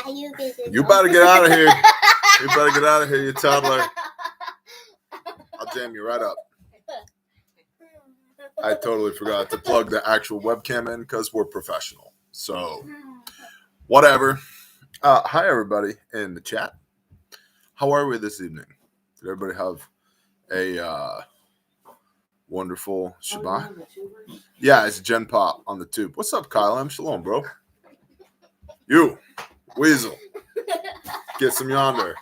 You better get out of here. You better get out of here, you toddler. I'll jam you right up. I totally forgot to plug the actual webcam in because we're professional. So, whatever. Hi, everybody in the chat. How are we this evening? Did everybody have a wonderful Shabbat? Yeah, it's Gen Pop on the tube. What's up, Kyle? I'm Shalom, bro. You, Weasel. Get some yonder.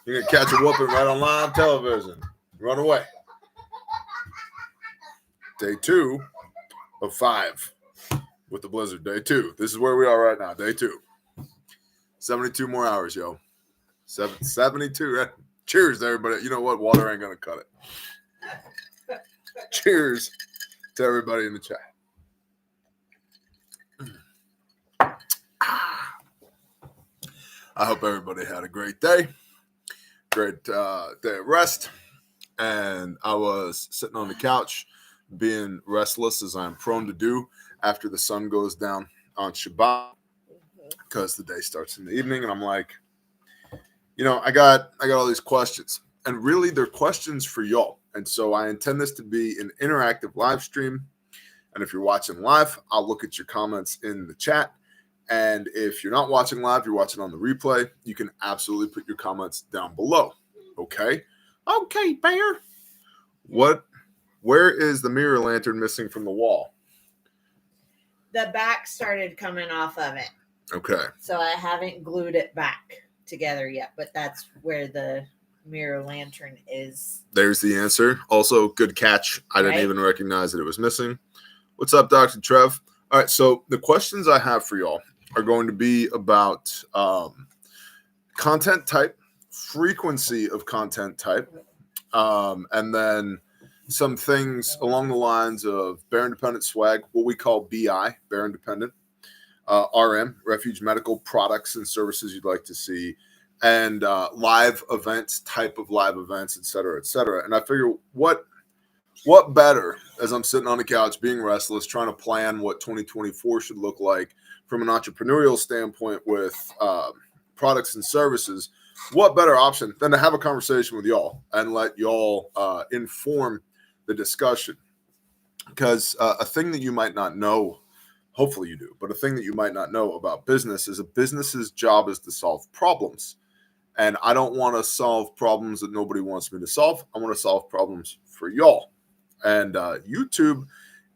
You're going to catch a whooping right on live television. Run away. Day 2 of 5 with the blizzard. Day 2. This is where we are right now. Day 2. 72 more hours, yo. 72. Right? Cheers, everybody. You know what? Water ain't going to cut it. Cheers to everybody in the chat. I hope everybody had a great day. Great day of rest. And I was sitting on the couch being restless, as I'm prone to do after the sun goes down on Shabbat, because the day starts in the evening. And I'm like, you know, I got all these questions, and really they're questions for y'all. And so I intend this to be an interactive live stream. And if you're watching live, I'll look at your comments in the chat. And if you're not watching live, you're watching on the replay, you can absolutely put your comments down below. Okay? Okay, Bear. Where is the mirror lantern missing from the wall? The back started coming off of it. Okay. So I haven't glued it back together yet, but that's where the mirror lantern is. There's the answer. Also, good catch. I didn't even recognize that it was missing. What's up, Dr. Trev? All right, so the questions I have for y'all are going to be about content type, frequency of content type, and then some things along the lines of Bear Independent swag, what we call BI, Bear Independent, RM, Refuge medical products and services you'd like to see, and live events, type of live events, et cetera, et cetera. And I figure what better, as I'm sitting on the couch being restless, trying to plan what 2024 should look like from an entrepreneurial standpoint with products and services, what better option than to have a conversation with y'all and let y'all inform the discussion? Because a thing that you might not know, hopefully you do, but a thing that you might not know about business is a business's job is to solve problems. And I don't want to solve problems that nobody wants me to solve. I want to solve problems for y'all. And YouTube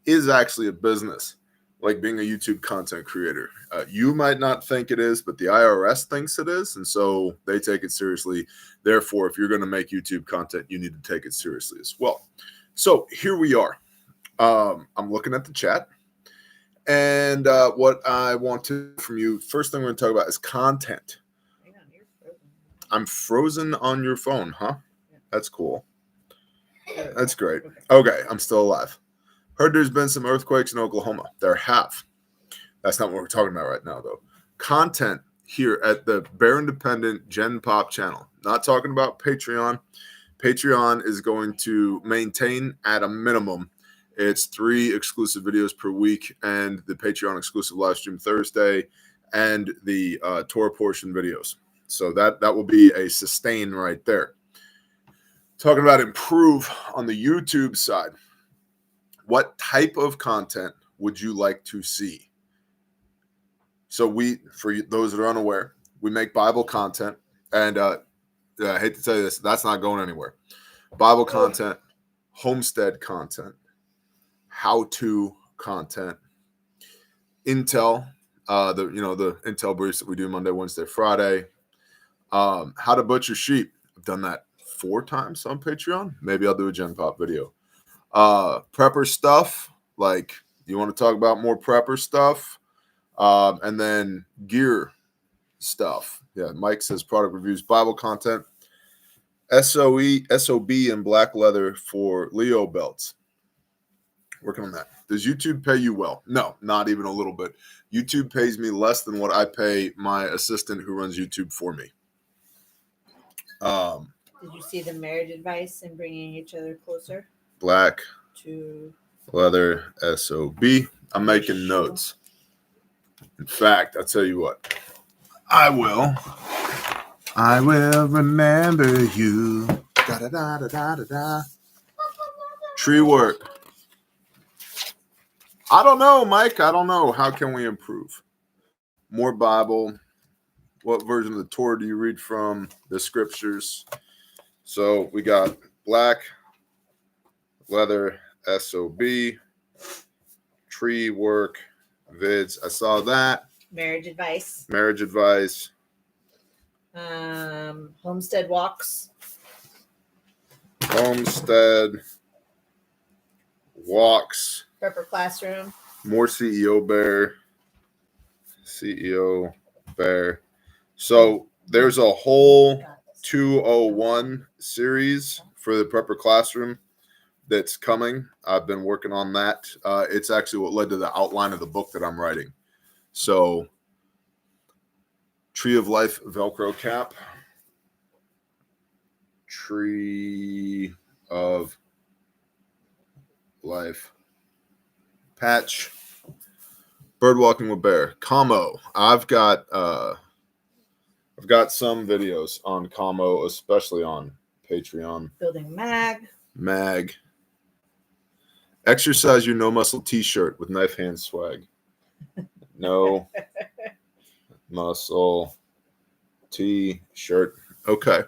is actually a business, like being a YouTube content creator. You might not think it is, but the IRS thinks it is. And so they take it seriously. Therefore, if you're going to make YouTube content, you need to take it seriously as well. So here we are. I'm looking at the chat. And what I want to from you, first thing we're going to talk about is content. I'm frozen on your phone, huh? That's cool. That's great. Okay, I'm still alive. Heard there's been some earthquakes in Oklahoma. There have. That's not what we're talking about right now, though. Content here at the Bear Independent Gen Pop channel. Not talking about Patreon. Patreon is going to maintain at a minimum. It's 3 exclusive videos per week, and the Patreon exclusive live stream Thursday, and the Torah portion videos. So that will be a sustain right there. Talking about improve on the YouTube side. What type of content would you like to see? So for those that are unaware, we make Bible content, and I hate to tell you this, that's not going anywhere. Bible content, homestead content, how-to content, Intel, the Intel briefs that we do Monday, Wednesday, Friday, how to butcher sheep. I've done that 4 times on Patreon. Maybe I'll do a Gen Pop video. Prepper stuff, like you want to talk about more prepper stuff, and then gear stuff. Yeah, Mike says product reviews, Bible content, SOB, and black leather for Leo belts. Working on that. Does YouTube pay you well? No, not even a little bit. YouTube pays me less than what I pay my assistant who runs YouTube for me. Did you see the marriage advice and bringing each other closer? Black to leather SOB. I'm making notes. In fact, I'll tell you what. I will. I will remember you. Da da da da da da da. Tree work. I don't know, Mike. I don't know. How can we improve? More Bible. What version of the Torah do you read from? The scriptures. So we got black, leather, SOB, tree work, vids. I saw that. Marriage advice. Marriage advice. Homestead walks. Homestead walks. Prepper classroom. More CEO bear. CEO bear. So there's a whole 201 series for the prepper classroom that's coming. I've been working on that. It's actually what led to the outline of the book that I'm writing. So Tree of Life Velcro cap. Tree of Life patch. Bird walking with bear. Camo. I've got some videos on Camo, especially on Patreon. Building mag. Exercise your no muscle t-shirt with knife hand swag. No muscle t-shirt. Okay.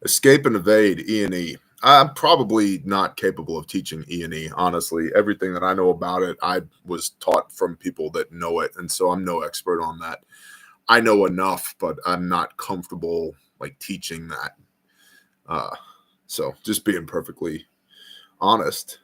Escape and evade, E&E. I'm probably not capable of teaching E&E, honestly. Everything that I know about it, I was taught from people that know it, and so I'm no expert on that. I know enough, but I'm not comfortable like teaching that. So just being perfectly honest.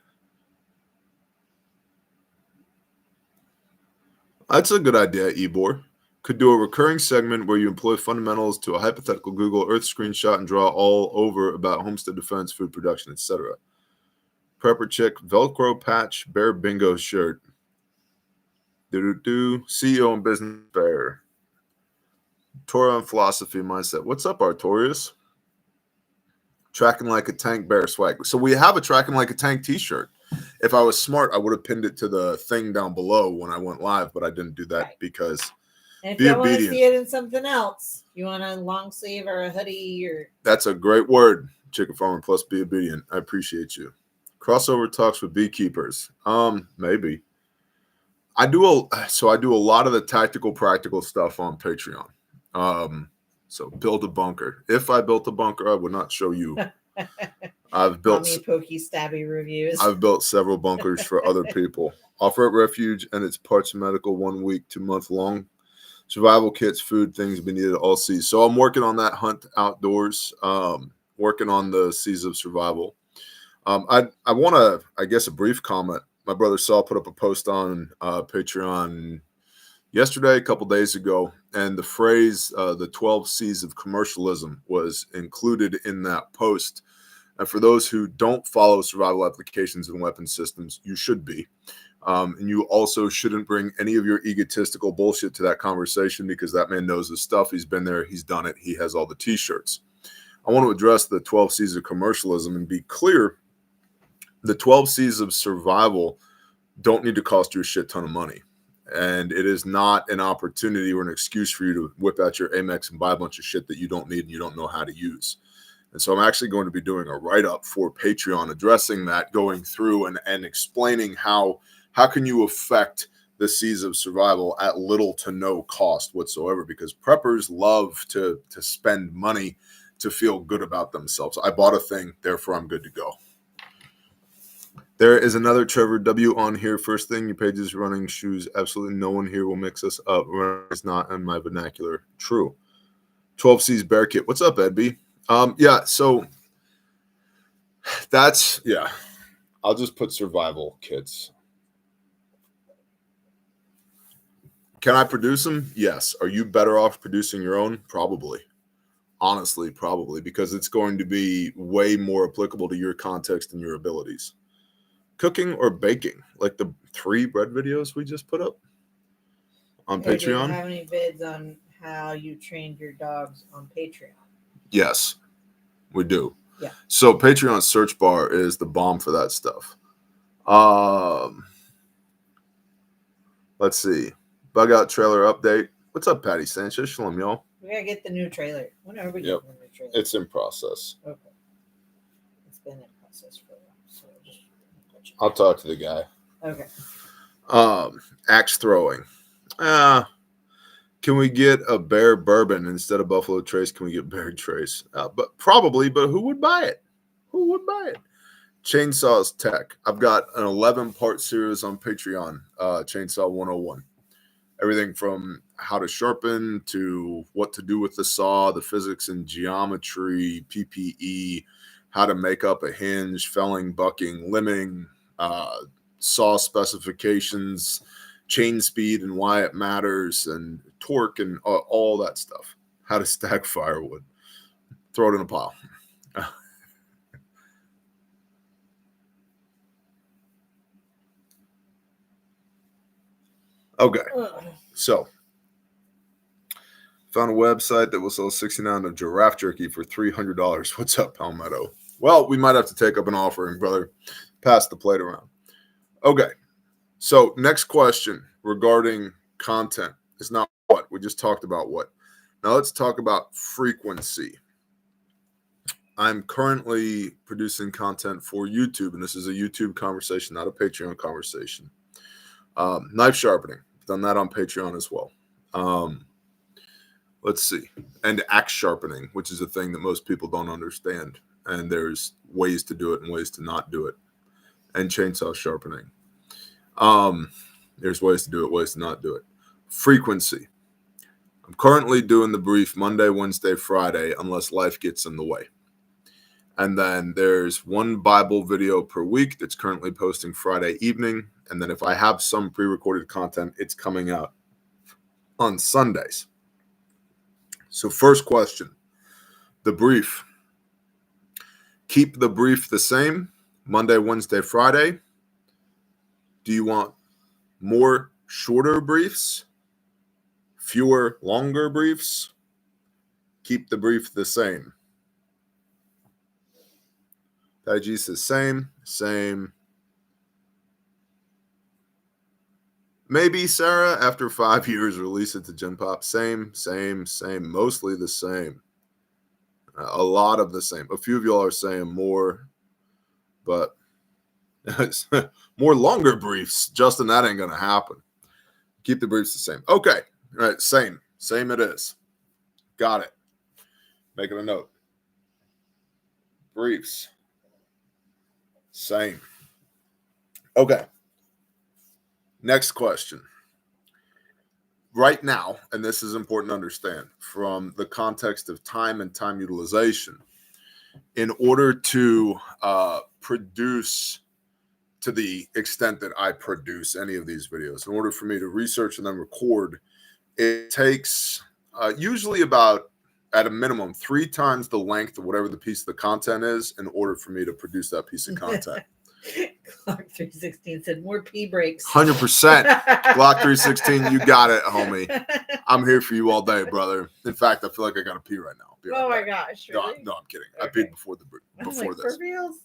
That's a good idea, Ebor. Could do a recurring segment where you employ fundamentals to a hypothetical Google Earth screenshot and draw all over about homestead defense, food production, etc. Prepper chick, Velcro patch, bear bingo shirt. CEO and business bear. Torah and philosophy mindset. What's up, Artorius? Tracking like a tank bear swag. So we have a tracking like a tank t-shirt. If I was smart, I would have pinned it to the thing down below when I went live, but I didn't do that because and if you want to see it in something else, you want a long sleeve or a hoodie or that's a great word, chicken farmer plus be obedient. I appreciate you. Crossover talks with beekeepers. Maybe. I do a lot of the tactical, practical stuff on Patreon. So build a bunker. If I built a bunker, I would not show you. I've built pokey stabby reviews. I've built several bunkers for other people. Offer at Refuge and its parts medical 1 week to month long. Survival kits, food, things we needed all seas. So I'm working on that hunt outdoors. Working on the seas of survival. I want to, I guess, a brief comment. My brother Saul put up a post on Patreon yesterday, a couple days ago, and the phrase the 12 C's of commercialism was included in that post. And for those who don't follow survival applications and weapon systems, you should be. And you also shouldn't bring any of your egotistical bullshit to that conversation because that man knows his stuff. He's been there. He's done it. He has all the T-shirts. I want to address the 12 C's of commercialism and be clear. The 12 C's of survival don't need to cost you a shit ton of money. And it is not an opportunity or an excuse for you to whip out your Amex and buy a bunch of shit that you don't need and you don't know how to use. And so I'm actually going to be doing a write-up for Patreon addressing that, going through and explaining how can you affect the C's of survival at little to no cost whatsoever, because preppers love to spend money to feel good about themselves. I bought a thing, therefore I'm good to go. There is another Trevor W on here. First thing, your page is running shoes. Absolutely no one here will mix us up. It's not in my vernacular. True. 12 C's Bear Kit. What's up, Ed B? Yeah, so that's, yeah. I'll just put survival kits. Can I produce them? Yes. Are you better off producing your own? Probably. Honestly, probably, because it's going to be way more applicable to your context and your abilities. Cooking or baking, like the 3 bread videos we just put up on Patreon. Do you have any vids on how you trained your dogs on Patreon? Yes, we do. Yeah. So Patreon search bar is the bomb for that stuff. Let's see. Bug out trailer update. What's up, Patty Sanchez? Shalom, y'all. We gotta get the new trailer. When are we Yep. getting the new trailer? It's in process. Okay. It's been in process for a while, so I'll talk to the guy. Okay. Axe throwing. Can we get a Bear bourbon instead of Buffalo Trace? Can we get Bear Trace? But who would buy it? Who would buy it? Chainsaws Tech. I've got an 11-part series on Patreon, Chainsaw 101. Everything from how to sharpen to what to do with the saw, the physics and geometry, PPE, how to make up a hinge, felling, bucking, limbing, saw specifications, chain speed and why it matters, and torque and all that stuff. How to stack firewood. Throw it in a pile. Okay, so found a website that will sell 69 of giraffe jerky for $300. What's up, Palmetto? Well, we might have to take up an offering, brother. Pass the plate around. Okay, so next question regarding content is not what. We just talked about what. Now let's talk about frequency. I'm currently producing content for YouTube, and this is a YouTube conversation, not a Patreon conversation. Knife sharpening. Done that on Patreon as well. Let's see. And axe sharpening, which is a thing that most people don't understand. And there's ways to do it and ways to not do it. And chainsaw sharpening. There's ways to do it, ways to not do it. Frequency. I'm currently doing the brief Monday, Wednesday, Friday, unless life gets in the way. And then there's one Bible video per week that's currently posting Friday evening. And then if I have some pre-recorded content, it's coming out on Sundays. So first question, the brief. Keep the brief the same, Monday, Wednesday, Friday. Do you want more shorter briefs? Fewer longer briefs? Keep the brief the same. Taiji says same. Maybe, Sarah, after 5 years, release it to Gen Pop. Same. Mostly the same. A lot of the same. A few of y'all are saying more, but more longer briefs. Justin, that ain't going to happen. Keep the briefs the same. Okay. All right. Same it is. Got it. Making a note. Briefs. Same. Okay. Next question. Right now, and this is important to understand from the context of time and time utilization, in order to produce to the extent that I produce any of these videos, in order for me to research and then record, it takes usually about, at a minimum, 3 times the length of whatever the piece of the content is in order for me to produce that piece of content. Glock 316 said more pee breaks. 100%. Glock 316, you got it, homie. I'm here for you all day, brother. In fact, I feel like I got to pee right now. Oh my gosh. Really? No, I'm kidding. Okay. I peed before this. For reals?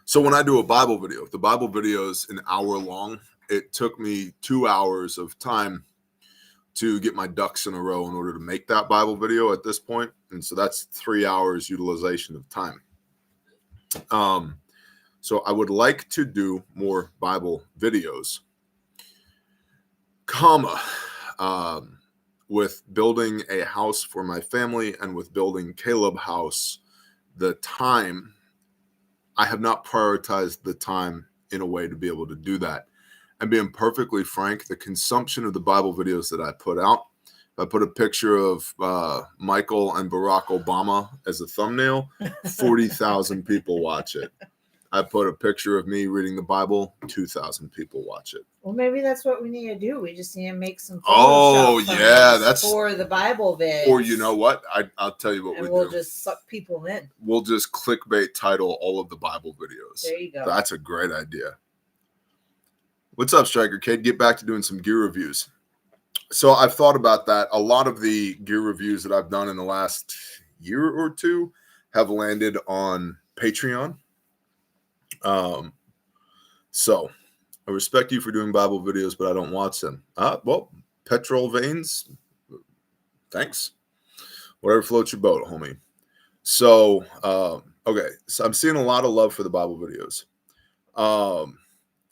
So when I do a Bible video, if the Bible video is an hour long, it took me 2 hours of time to get my ducks in a row in order to make that Bible video at this point. And so that's 3 hours utilization of time. So I would like to do more Bible videos, with building a house for my family and with building Caleb House, the time, I have not prioritized the time in a way to be able to do that. And being perfectly frank, the consumption of the Bible videos that I put out, if I put a picture of Michael and Barack Obama as a thumbnail, 40,000 people watch it. I put a picture of me reading the Bible, 2,000 people watch it. Well, maybe that's what we need to do. We just need to make some. Oh, yeah, that's for the Bible vids. Or you know what? I'll tell you what we'll just suck people in. We'll just clickbait title all of the Bible videos. There you go. That's a great idea. What's up, Striker Kid? Get back to doing some gear reviews. So I've thought about that. A lot of the gear reviews that I've done in the last year or two have landed on Patreon. So I respect you for doing Bible videos, but I don't watch them. Well, petrol veins, thanks. Whatever floats your boat, homie. So, okay. So I'm seeing a lot of love for the Bible videos.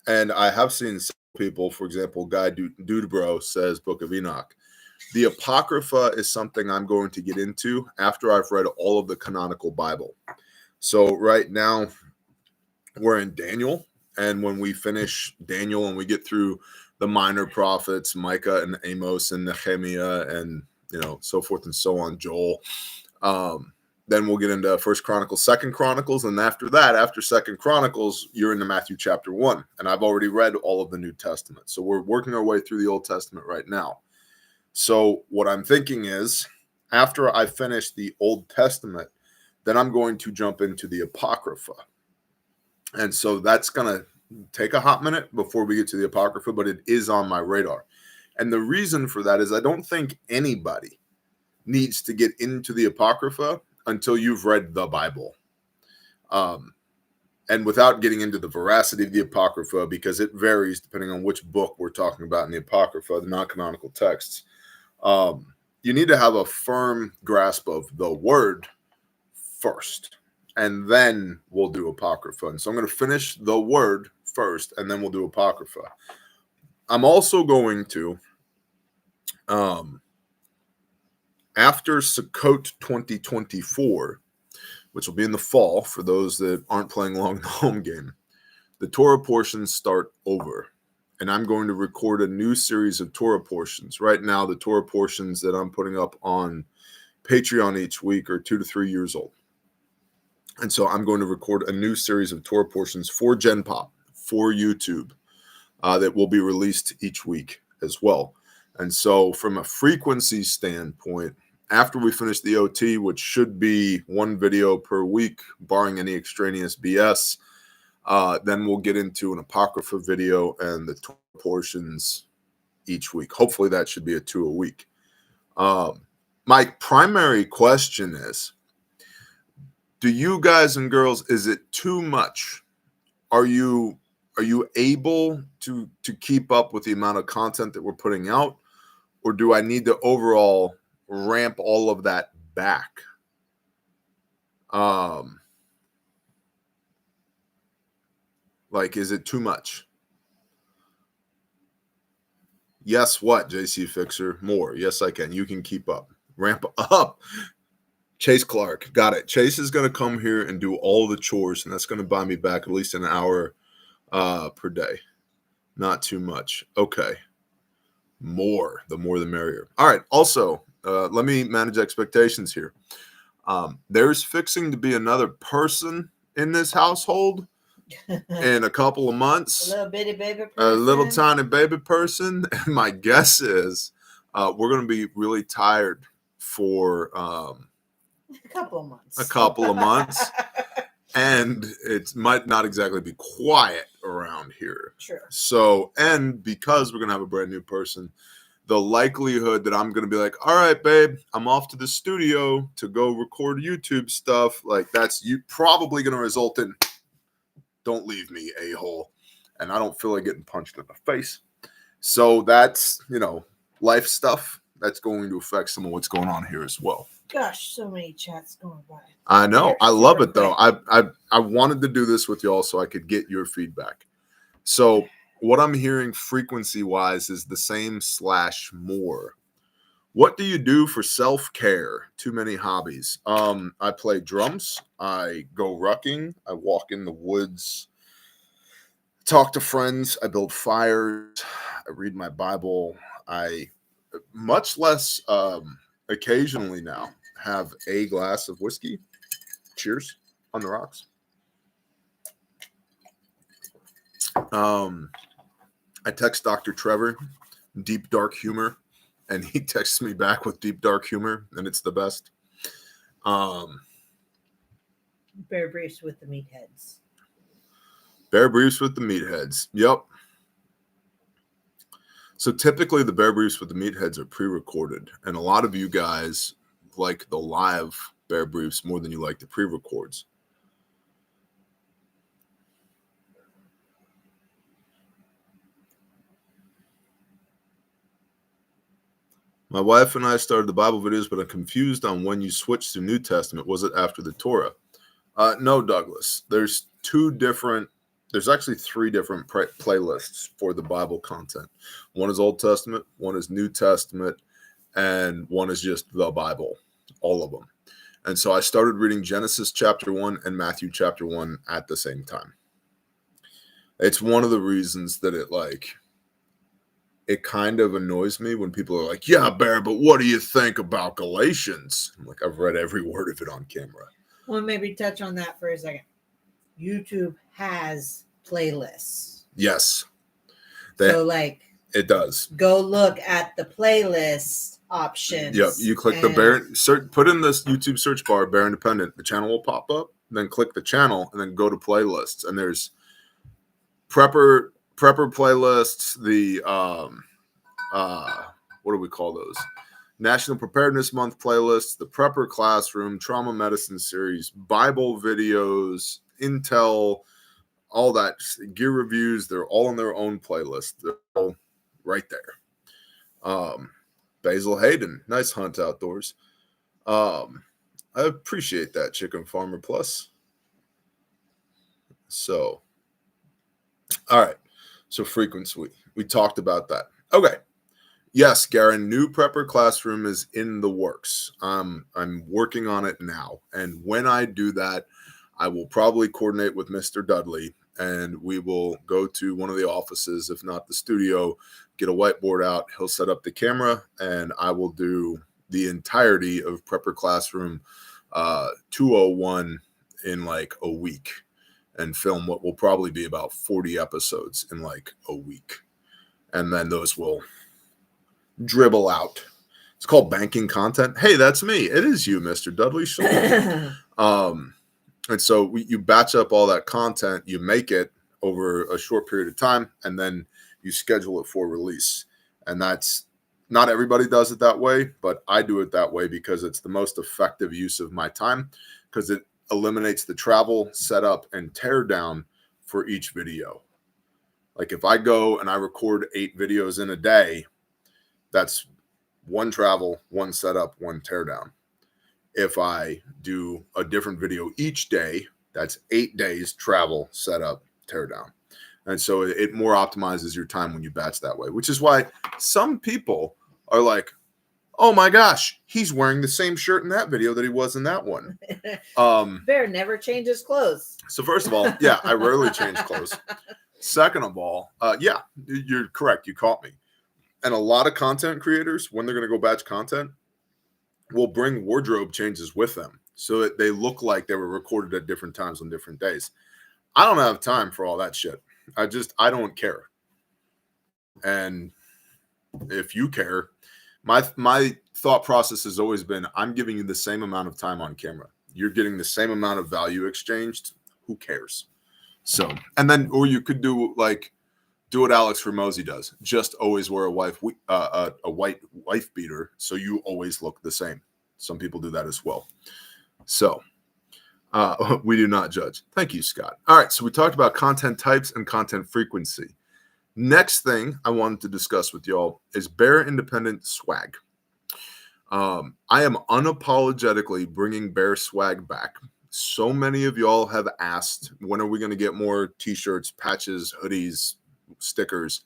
And I have seen some people, for example, Guy Dudebro says Book of Enoch. The Apocrypha is something I'm going to get into after I've read all of the canonical Bible. So right now we're in Daniel. And when we finish Daniel and we get through the minor prophets, Micah and Amos and Nehemiah and, so forth and so on, Joel, then we'll get into First Chronicles, Second Chronicles, and after that, after Second Chronicles, you're into Matthew chapter 1. And I've already read all of the New Testament. So we're working our way through the Old Testament right now. So what I'm thinking is, after I finish the Old Testament, then I'm going to jump into the Apocrypha. And so that's going to take a hot minute before we get to the Apocrypha, but it is on my radar. And the reason for that is I don't think anybody needs to get into the Apocrypha until you've read the Bible. And without getting into the veracity of the Apocrypha, because it varies depending on which book we're talking about in the Apocrypha, the non-canonical texts, you need to have a firm grasp of the word first, and then we'll do Apocrypha. And so I'm going to finish the word first, and then we'll do Apocrypha. I'm also going to, after Sukkot 2024, which will be in the fall for those that aren't playing along the home game, the Torah portions start over. And I'm going to record a new series of Torah portions. Right now, the Torah portions that I'm putting up on Patreon each week are 2 to 3 years old. And so I'm going to record a new series of Torah portions for Gen Pop, for YouTube, that will be released each week as well. And so from a frequency standpoint, after we finish the OT, which should be 1 video per week, barring any extraneous BS, then we'll get into an Apocrypha video and the Torah portions each week. Hopefully that should be a 2 a week. My primary question is, do you guys and girls, is it too much? Are you able to keep up with the amount of content that we're putting out? Or do I need to overall ramp all of that back? Like, is it too much? Yes, what, JC Fixer? More. Yes, I can. You can keep up. Ramp up. Chase Clark. Got it. Chase is going to come here and do all the chores, and that's going to buy me back at least an hour per day. Not too much. Okay. More. The more the merrier. All right. Also, let me manage expectations here. There's fixing to be another person in this household in a couple of months. A little bitty baby person. A little tiny baby person. And my guess is we're going to be really tired for a couple of months. A couple of months. And it might not exactly be quiet around here. Sure. So, and because we're going to have a brand new person, the likelihood that I'm going to be like, all right, babe, I'm off to the studio to go record YouTube stuff, like that's probably going to result in, don't leave me, a-hole. And I don't feel like getting punched in the face. So that's, life stuff that's going to affect some of what's going on here as well. Gosh, so many chats going by. I know. I love it, though. I wanted to do this with y'all so I could get your feedback. So what I'm hearing frequency-wise is the same / more. What do you do for self-care? Too many hobbies. I play drums. I go rucking. I walk in the woods. Talk to friends. I build fires. I read my Bible. I, much less occasionally now, have a glass of whiskey. Cheers on the rocks. I text Dr. Trevor, deep dark humor, and he texts me back with deep dark humor, and it's the best. Bear briefs with the meatheads. Bear briefs with the meatheads. Yep. So typically the bear briefs with the meatheads are pre-recorded, and a lot of you guys like the live bear briefs more than you like the pre-records. My wife and I started the Bible videos, but I'm confused on when you switched to New Testament. Was it after the Torah? No, Douglas. There's actually 3 different playlists for the Bible content. One is Old Testament, one is New Testament, and one is just the Bible, all of them. And so I started reading Genesis chapter 1 and Matthew chapter 1 at the same time. It's one of the reasons that it kind of annoys me when people are like, yeah, Bear, but what do you think about Galatians? I'm like, I've read every word of it on camera. Well, maybe touch on that for a second. YouTube has playlists. Yes. It does. Go look at the playlist options. Yep. You click the Bear, put in this YouTube search bar, Bear Independent. The channel will pop up. Then click the channel and then go to playlists. And there's prepper playlists, the what do we call those? National Preparedness Month playlists, the Prepper Classroom, Trauma Medicine Series, Bible videos, Intel, all that, gear reviews. They're all in their own playlist. They're all right there. Basil Hayden, nice hunt outdoors. I appreciate that, Chicken Farmer Plus. So, all right. So frequency, we talked about that. Okay. Yes, Garen, new prepper classroom is in the works. I'm working on it now. And when I do that, I will probably coordinate with Mr. Dudley and we will go to one of the offices, if not the studio, get a whiteboard out. He'll set up the camera and I will do the entirety of prepper classroom 201 in like a week and film what will probably be about 40 episodes in like a week. And then those will dribble out. It's called banking content. Hey, that's me. It is you, Mr. Dudley. And so you batch up all that content, you make it over a short period of time, and then you schedule it for release. And that's not everybody does it that way, but I do it that way because it's the most effective use of my time because it eliminates the travel, setup, and tear down for each video. Like if I go and I record 8 videos in a day, that's 1 travel, 1 setup, 1 teardown. If I do a different video each day, that's 8 days travel, setup, teardown. And so it more optimizes your time when you batch that way, which is why some people are like, oh my gosh, he's wearing the same shirt in that video that he was in that one. Bear never changes clothes. So first of all, yeah, I rarely change clothes. Second of all, yeah, you're correct. You caught me. And a lot of content creators, when they're going to go batch content, will bring wardrobe changes with them so that they look like they were recorded at different times on different days. I don't have time for all that shit. I don't care. And if you care, my thought process has always been, I'm giving you the same amount of time on camera. You're getting the same amount of value exchanged. Who cares? So, and then, or you could do what Alex Ramosi does. Just always wear a white wife beater so you always look the same. Some people do that as well. So we do not judge. Thank you, Scott. All right, so we talked about content types and content frequency. Next thing I wanted to discuss with y'all is Bear Independent swag. I am unapologetically bringing Bear swag back. So many of y'all have asked, when are we going to get more t-shirts, patches, hoodies, stickers?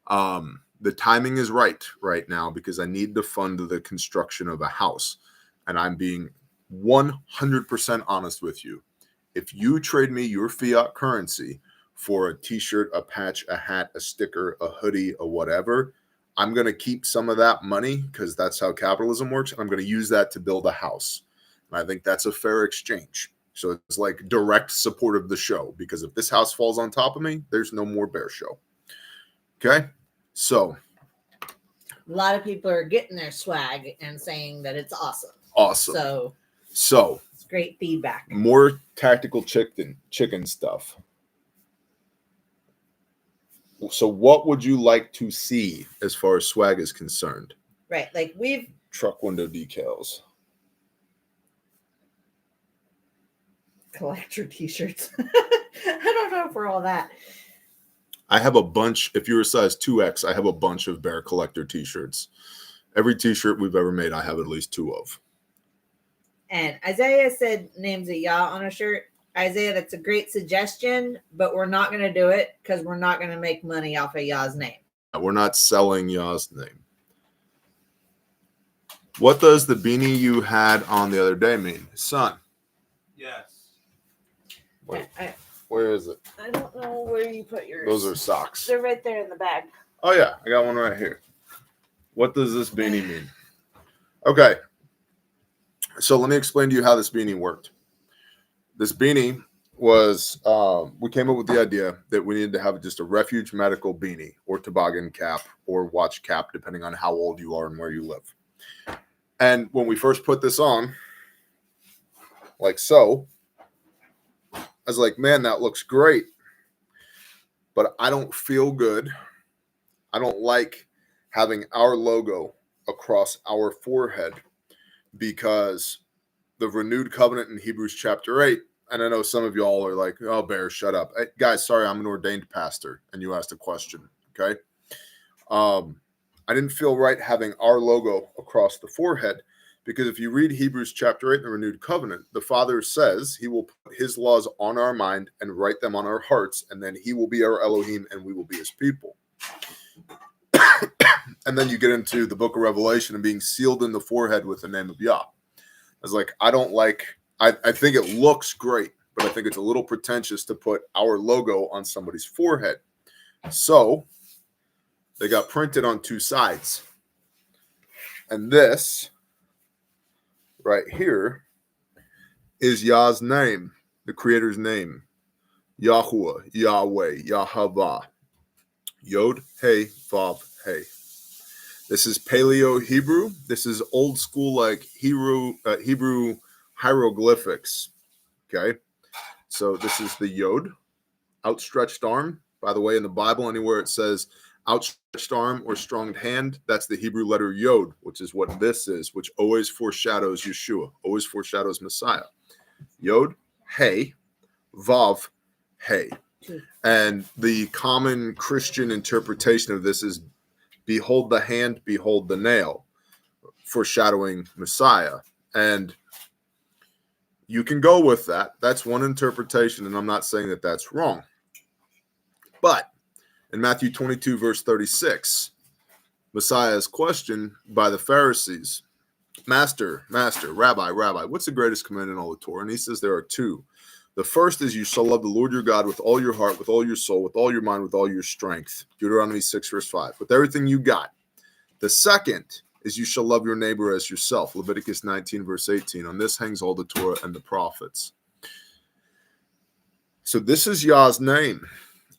The timing is right now because I need to fund the construction of a house. And I'm being 100% honest with you. If you trade me your fiat currency for a t-shirt, a patch, a hat, a sticker, a hoodie, or whatever, I'm going to keep some of that money because that's how capitalism works. And I'm going to use that to build a house. And I think that's a fair exchange. So it's like direct support of the show, because if this house falls on top of me, there's no more Bear Show. Okay. So a lot of people are getting their swag and saying that it's awesome. Awesome. So it's great feedback. More tactical chicken stuff. So what would you like to see as far as swag is concerned? Right. Like truck window decals. Collector t-shirts. I don't know for all that. I have a bunch. If you're a size 2X, I have a bunch of Bear collector t-shirts. Every t-shirt we've ever made, I have at least 2 of. And Isaiah said names of Yah on a shirt. Isaiah, that's a great suggestion, but we're not going to do it because we're not going to make money off of Yah's name. We're not selling Yah's name. What does the beanie you had on the other day mean? Son. Yes. Wait, where is it? I don't know where you put yours. Those are socks. They're right there in the bag. Oh, yeah. I got one right here. What does this beanie mean? Okay. So let me explain to you how this beanie worked. This beanie was, we came up with the idea that we needed to have just a Refuge medical beanie or toboggan cap or watch cap, depending on how old you are and where you live. And when we first put this on, like so, I was like, man, that looks great. But I don't feel good. I don't like having our logo across our forehead because the renewed covenant in Hebrews chapter 8, and I know some of y'all are like, oh, Bear, shut up. Hey, guys, sorry, I'm an ordained pastor, and you asked a question, okay? I didn't feel right having our logo across the forehead because if you read Hebrews chapter 8 in the renewed covenant, the Father says he will put his laws on our mind and write them on our hearts, and then he will be our Elohim and we will be his people. And then you get into the book of Revelation and being sealed in the forehead with the name of Yah. I was like, I don't like, I think it looks great, but I think it's a little pretentious to put our logo on somebody's forehead. So they got printed on 2 sides. And this right here is Yah's name, the creator's name. Yahuwah, Yahweh, Yahavah. Yod, Hey, Vav, Hey. This is Paleo Hebrew. This is old school like Hebrew hieroglyphics. Okay. So this is the Yod, outstretched arm. By the way, in the Bible, anywhere it says outstretched arm or strong hand, that's the Hebrew letter Yod, which is what this is, which always foreshadows Yeshua, always foreshadows Messiah. Yod, Hey, Vav, Hey. And the common Christian interpretation of this is behold the hand, behold the nail, foreshadowing Messiah. And you can go with that. That's one interpretation, and I'm not saying that that's wrong. But in Matthew 22, verse 36, Messiah is questioned by the Pharisees. Master, Rabbi, what's the greatest commandment in all the Torah? And he says there are 2. The first is you shall love the Lord your God with all your heart, with all your soul, with all your mind, with all your strength. Deuteronomy 6, verse 5. With everything you got. The second is you shall love your neighbor as yourself. Leviticus 19, verse 18. On this hangs all the Torah and the prophets. So this is Yah's name.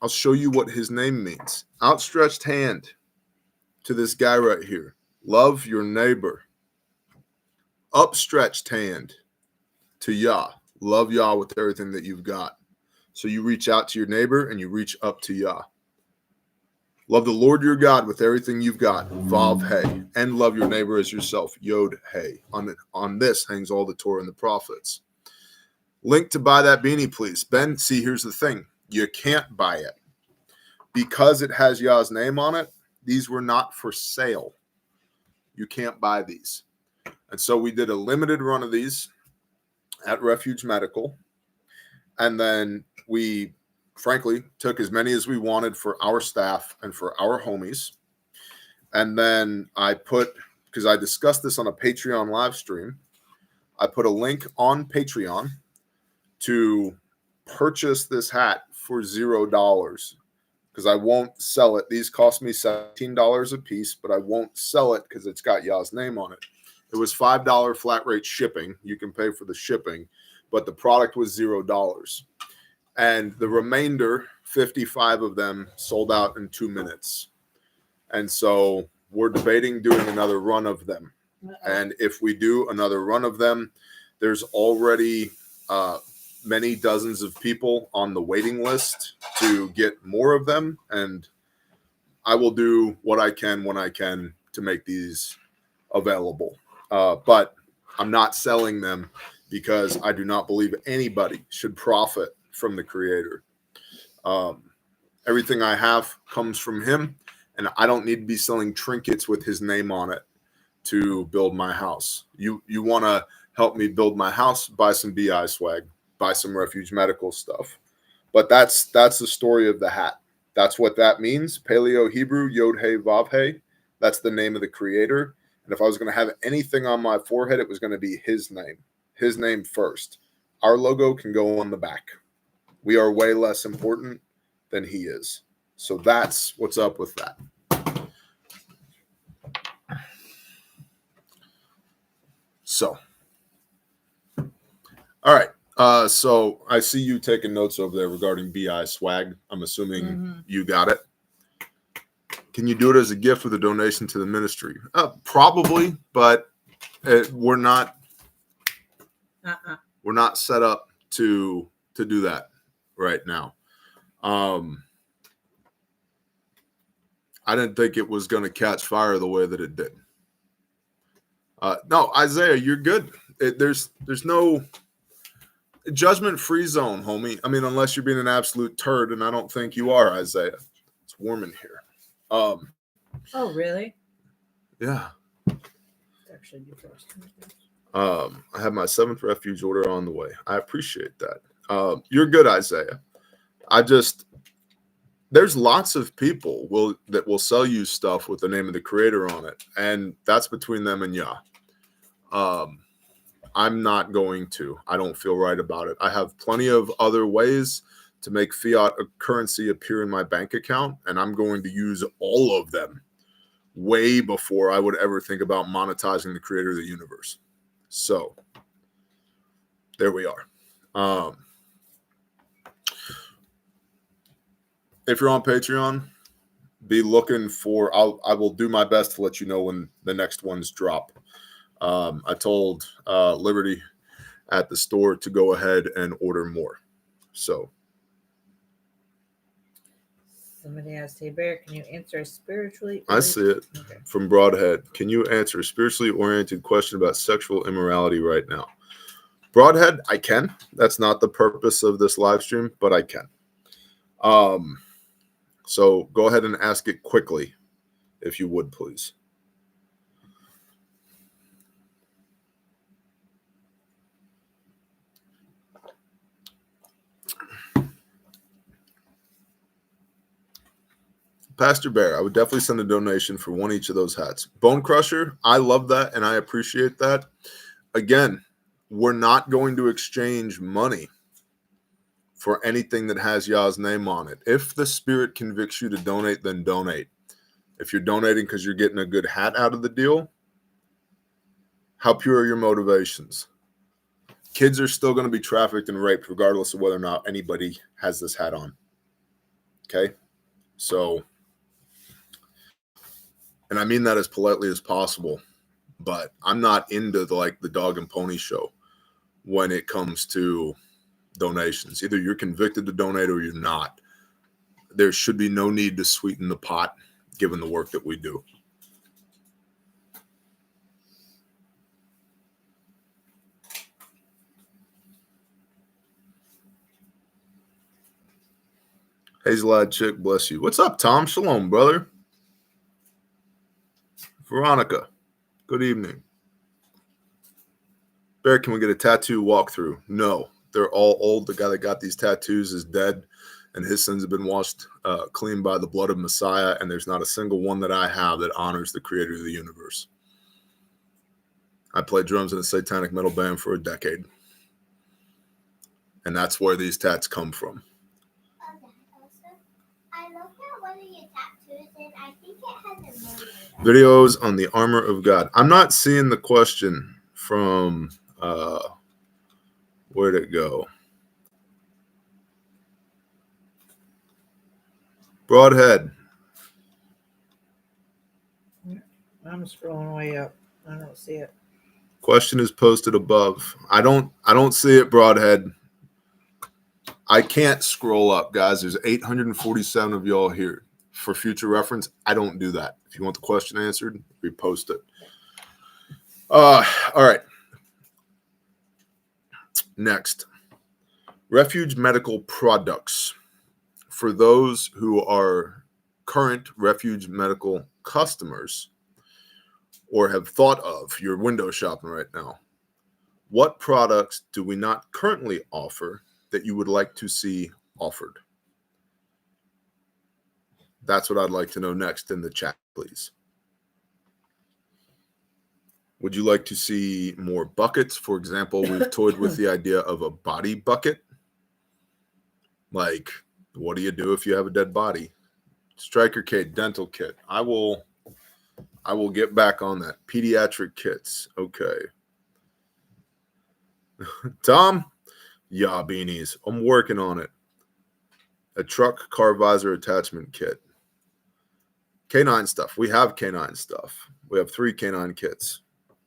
I'll show you what his name means. Outstretched hand to this guy right here. Love your neighbor. Upstretched hand to Yah. Love Yah with everything that you've got. So you reach out to your neighbor and you reach up to Yah. Love the Lord your God with everything you've got. Vav Hey. And love your neighbor as yourself. Yod Hey. On this hangs all the Torah and the prophets. Link to buy that beanie, please. Ben, see, here's the thing. You can't buy it. Because it has Yah's name on it, these were not for sale. You can't buy these. And so we did a limited run of these at Refuge Medical. And then we, frankly, took as many as we wanted for our staff and for our homies. And then I put, because I discussed this on a Patreon live stream, I put a link on Patreon to purchase this hat for $0 because I won't sell it. These cost me $17 a piece, but I won't sell it because it's got Yah's name on it. It was $5 flat rate shipping. You can pay for the shipping, but the product was $0. And the remainder, 55 of them, sold out in 2 minutes. And so we're debating doing another run of them. And if we do another run of them, there's already many dozens of people on the waiting list to get more of them. And I will do what I can when I can to make these available. But I'm not selling them because I do not believe anybody should profit from the Creator. Everything I have comes from Him, and I don't need to be selling trinkets with His name on it to build my house. You want to help me build my house, buy some BI swag, buy some Refuge medical stuff. But that's the story of the hat. That's what that means. Paleo Hebrew, Yod He Vav He. That's the name of the creator. And if I was going to have anything on my forehead, it was going to be his name first. Our logo can go on the back. We are way less important than he is. So that's what's up with that. So, all right. So I see you taking notes over there regarding BI swag. I'm assuming you got it. Can you do it as a gift with a donation to the ministry? Probably, but we're not set up to do that right now. I didn't think it was going to catch fire the way that it did. No, Isaiah, you're good. There's no judgment-free zone, homie. I mean, unless you're being an absolute turd, and I don't think you are, Isaiah. It's warm in here. Oh, really? Yeah. Actually, be first. I have my 7th Refuge order on the way. I appreciate that. You're good, Isaiah. There's lots of people that will sell you stuff with the name of the creator on it, and that's between them and Yah. I'm not going to. I don't feel right about it. I have plenty of other ways to make fiat currency appear in my bank account, and I'm going to use all of them way before I would ever think about monetizing the creator of the universe. So there we are. If you're on Patreon, be looking for, I will do my best to let you know when the next ones drop. I told Liberty at the store to go ahead and order more. So somebody asked, hey Bear, can you answer a spiritually? I see it from Broadhead. Can you answer a spiritually oriented question about sexual immorality right now? Broadhead, I can. That's not the purpose of this live stream, but I can. So go ahead and ask it quickly, if you would, please. Pastor Bear, I would definitely send a donation for one each of those hats. Bone Crusher, I love that and I appreciate that. Again, we're not going to exchange money for anything that has Yah's name on it. If the Spirit convicts you to donate, then donate. If you're donating because you're getting a good hat out of the deal, how pure are your motivations? Kids are still going to be trafficked and raped regardless of whether or not anybody has this hat on. Okay? So, and I mean that as politely as possible, but I'm not into the dog and pony show when it comes to donations. Either you're convicted to donate or you're not. There should be no need to sweeten the pot given the work that we do. Hazel-eyed chick, bless you. What's up, Tom? Shalom, brother. Veronica, good evening. Bear, can we get a tattoo walkthrough? No, they're all old. The guy that got these tattoos is dead, and his sins have been washed clean by the blood of Messiah, and there's not a single one that I have that honors the creator of the universe. I played drums in a satanic metal band for a decade, and that's where these tats come from. Videos on the armor of God. I'm not seeing the question from where'd it go? Broadhead. I'm scrolling way up. I don't see it. Question is posted above. I don't see it, Broadhead. I can't scroll up, guys. There's 847 of y'all here. For future reference, I don't do that. If you want the question answered, repost it. All right. Next. Refuge medical products. For those who are current Refuge medical customers, or have thought of, you're window shopping right now, what products do we not currently offer that you would like to see offered? That's what I'd like to know next in the chat, please. Would you like to see more buckets? For example, we've toyed with the idea of a body bucket. Like, what do you do if you have a dead body? Striker kit, dental kit. I will get back on that. Pediatric kits. Okay. Tom? Yeah, beanies. I'm working on it. A truck car visor attachment kit. Canine stuff. We have canine stuff. We have 3 canine kits.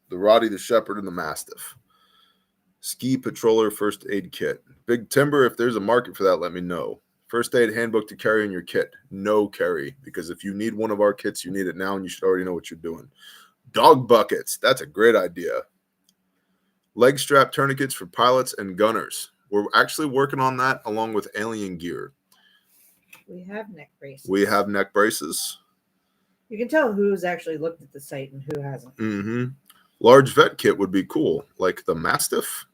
The Roddy, the Shepherd, and the Mastiff. Ski Patroller first aid kit. Big Timber, if there's a market for that, let me know. First aid handbook to carry in your kit. No carry, because if you need one of our kits, you need it now, and you should already know what you're doing. Dog buckets. That's a great idea. Leg strap tourniquets for pilots and gunners. We're actually working on that along with alien gear. We have neck braces. We have neck braces. You can tell who's actually looked at the site and who hasn't. Mm-hmm. Large vet kit would be cool, like the Mastiff.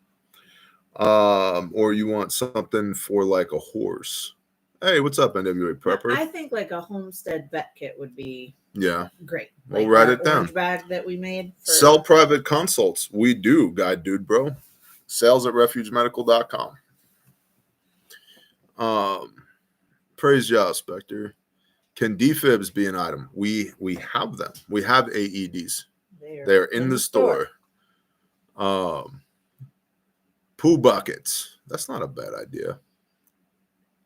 Or you want something for like a horse. Hey, what's up, NWA Prepper? I think like a homestead vet kit would be great. We'll like write it down. Orange bag that we made. Sell private consults. We do, guide dude, bro. Sales at refugemedical.com. Praise Yah, Spectre. Can defibs be an item? We have them. We have AEDs. They're in the store. Poo buckets. That's not a bad idea.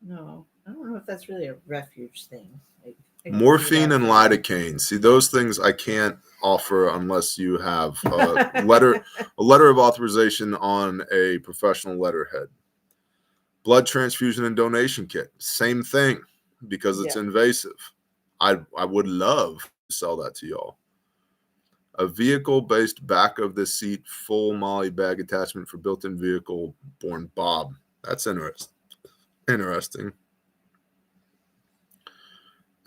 No, I don't know if that's really a refuge thing. Morphine and lidocaine. See, those things I can't offer unless you have a letter of authorization on a professional letterhead. Blood transfusion and donation kit. Same thing, because it's invasive. I would love to sell that to y'all. A vehicle-based back of the seat full molly bag attachment for built-in vehicle born Bob. That's interesting.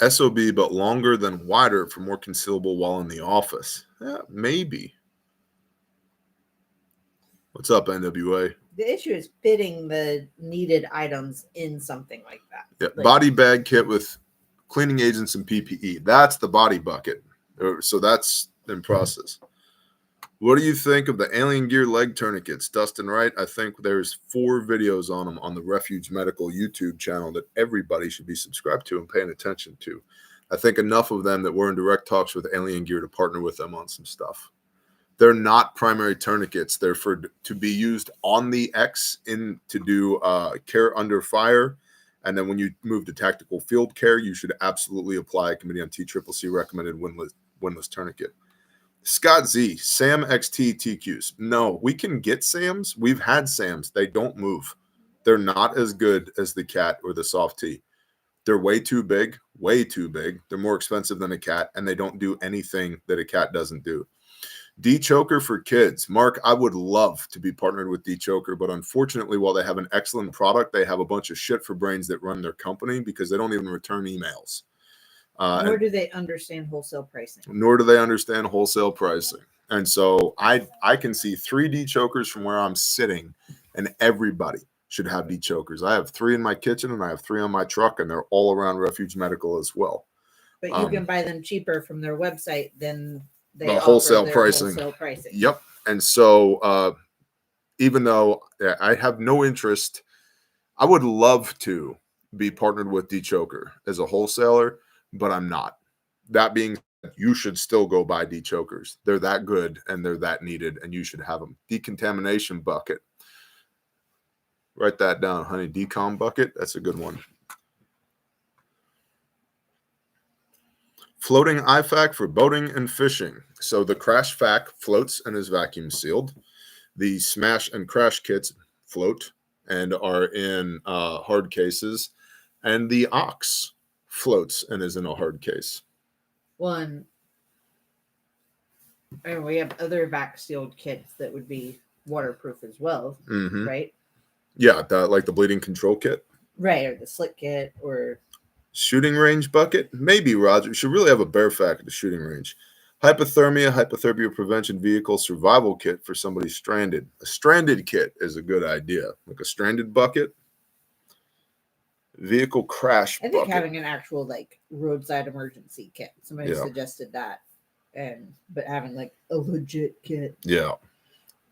SOB, but longer than wider for more concealable while in the office. Yeah, maybe. What's up, NWA? The issue is fitting the needed items in something like that. Yeah, like, body bag kit with cleaning agents and PPE. That's the body bucket. So that's in process. What do you think of the alien gear leg tourniquets? Dustin Wright, I think there's 4 videos on them on the Refuge Medical YouTube channel that everybody should be subscribed to and paying attention to. I think enough of them that we're in direct talks with Alien Gear to partner with them on some stuff. They're not primary tourniquets. They're to be used on the X to do care under fire. And then when you move to tactical field care, you should absolutely apply a Committee on TCCC recommended windlass tourniquet. Scott Z, Sam XT TQs. No, we can get Sams. We've had Sams. They don't move. They're not as good as the Cat or the Soft T. They're way too big, way too big. They're more expensive than a Cat, and they don't do anything that a Cat doesn't do. D-Choker for kids. Mark, I would love to be partnered with D-Choker, but unfortunately, while they have an excellent product, they have a bunch of shit for brains that run their company because they don't even return emails. Nor do they understand wholesale pricing. And so I can see 3 D-Chokers from where I'm sitting, and everybody should have D-Chokers. I have 3 in my kitchen, and I have 3 on my truck, and they're all around Refuge Medical as well. But you can buy them cheaper from their website than they the offer wholesale their pricing. Wholesale pricing. Yep. And so even though I have no interest, I would love to be partnered with D-Choker as a wholesaler, but I'm not. That being said, you should still go buy D-Chokers. They're that good and they're that needed, and you should have them. Decontamination bucket. Write that down, honey. Decom bucket. That's a good one. Floating IFAC for boating and fishing. So the Crash FAC floats and is vacuum sealed. The Smash and Crash kits float and are in hard cases. And the Ox floats and is in a hard case. And we have other vac sealed kits that would be waterproof as well, right? Yeah, like the bleeding control kit. Right, or the slick kit, or shooting range bucket. Maybe, Roger. You should really have a bear fac at the shooting range. Hypothermia prevention vehicle survival kit for somebody stranded. A stranded kit is a good idea, like a stranded bucket. Vehicle crash I think bucket. having an actual like roadside emergency kit. Somebody Yeah. suggested that, but having like a legit kit, Yeah,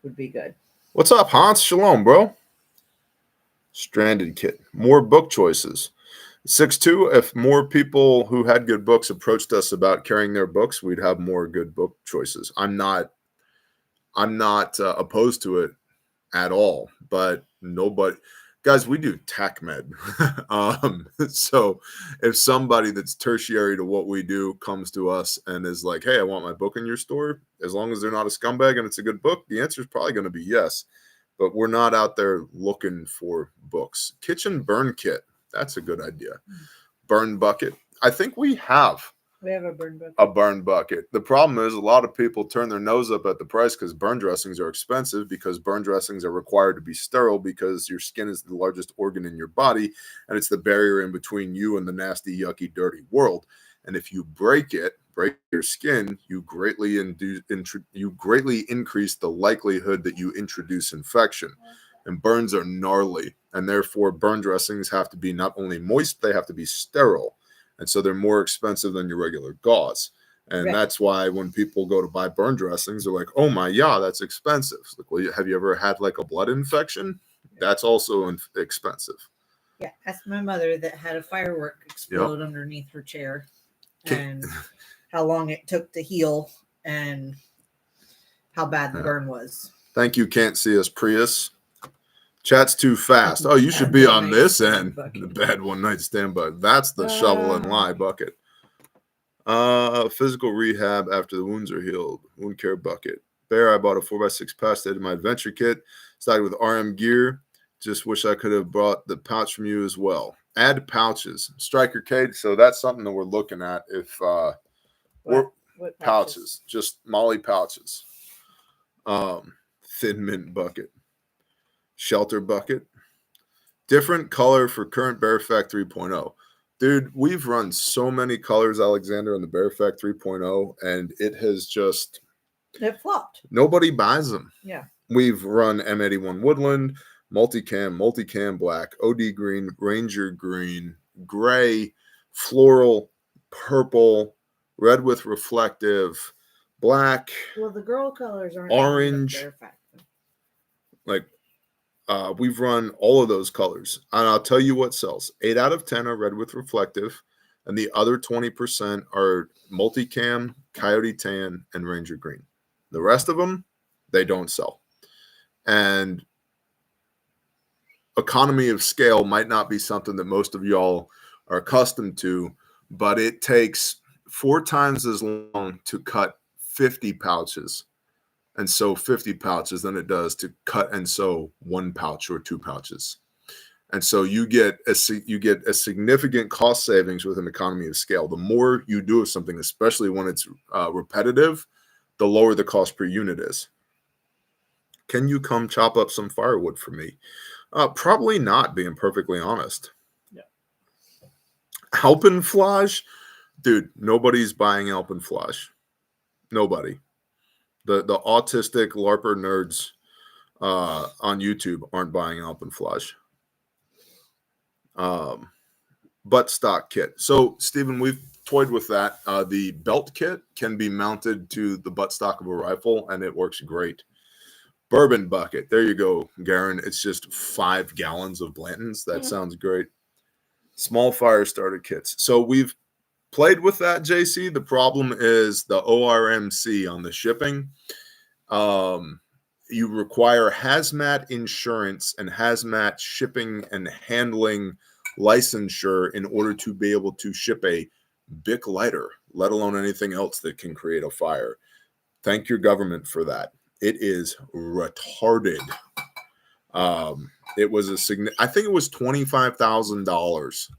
would be good. What's up, Hans? Shalom, bro. Stranded kit. More book choices. 6-2, if more people who had good books approached us about carrying their books, we'd have more good book choices. I'm not opposed to it at all, but nobody, guys, we do tech med. So if somebody that's tertiary to what we do comes to us and is like, hey, I want my book in your store, as long as they're not a scumbag and it's a good book, the answer is probably going to be yes. But we're not out there looking for books. Kitchen burn kit. That's a good idea. Burn bucket. I think we have a burn bucket. A burn bucket. The problem is a lot of people turn their nose up at the price because burn dressings are expensive, because burn dressings are required to be sterile because your skin is the largest organ in your body and it's the barrier in between you and the nasty, yucky, dirty world. And if you break your skin, you greatly increase the likelihood that you introduce infection. And burns are gnarly, and therefore burn dressings have to be not only moist, they have to be sterile. And so they're more expensive than your regular gauze. And Right. That's why when people go to buy burn dressings, they're like, oh my, yeah, that's expensive. It's like, well, have you ever had like a blood infection? That's also expensive. Yeah, ask my mother that had a firework explode underneath her chair, and how long it took to heal and how bad the burn was. Thank you, Can't See Us Prius. Chat's too fast. Oh, you should be on this end. The bad one night stand bucket. That's the shovel and lie bucket. Physical rehab after the wounds are healed. Wound care bucket. Bear, I bought a 4x6 patch to my adventure kit. Started with RM gear. Just wish I could have brought the pouch from you as well. Add pouches. Striker Cade. So that's something that we're looking at. If What pouches? Just Molly pouches. Thin mint bucket. Shelter bucket. Different color for current Bear Effect 3.0. Dude, we've run so many colors, Alexander, on the Bear Effect 3.0, and it has just... It flopped. Nobody buys them. Yeah. We've run M81 Woodland, multicam black, OD green, Ranger green, gray, floral, purple, red with reflective, black. Well, the girl colors aren't orange. Like, we've run all of those colors. And I'll tell you what sells. 8 out of 10 are red with reflective, and the other 20% are multicam, coyote tan, and Ranger green. The rest of them, they don't sell. And economy of scale might not be something that most of y'all are accustomed to, but it takes 4 times as long to cut 50 pouches and sew 50 pouches than it does to cut and sew 1 pouch or 2 pouches. And so you get a significant cost savings with an economy of scale. The more you do of something, especially when it's repetitive, the lower the cost per unit is. Can you come chop up some firewood for me? Probably not, being perfectly honest. Yeah. Alpenflage? Dude, nobody's buying Alpenflage. Nobody. The autistic LARPer nerds on YouTube aren't buying Alpenflage. Butt stock kit. So, Stephen, we've toyed with that. The belt kit can be mounted to the buttstock of a rifle, and it works great. Bourbon bucket. There you go, Garen. It's just 5 gallons of Blanton's. That sounds great. Small fire starter kits. So we've played with that, JC. The problem is the ORMC on the shipping. You require hazmat insurance and hazmat shipping and handling licensure in order to be able to ship a Bic lighter, let alone anything else that can create a fire. Thank your government for that. It is retarded. It was I think it was $25,000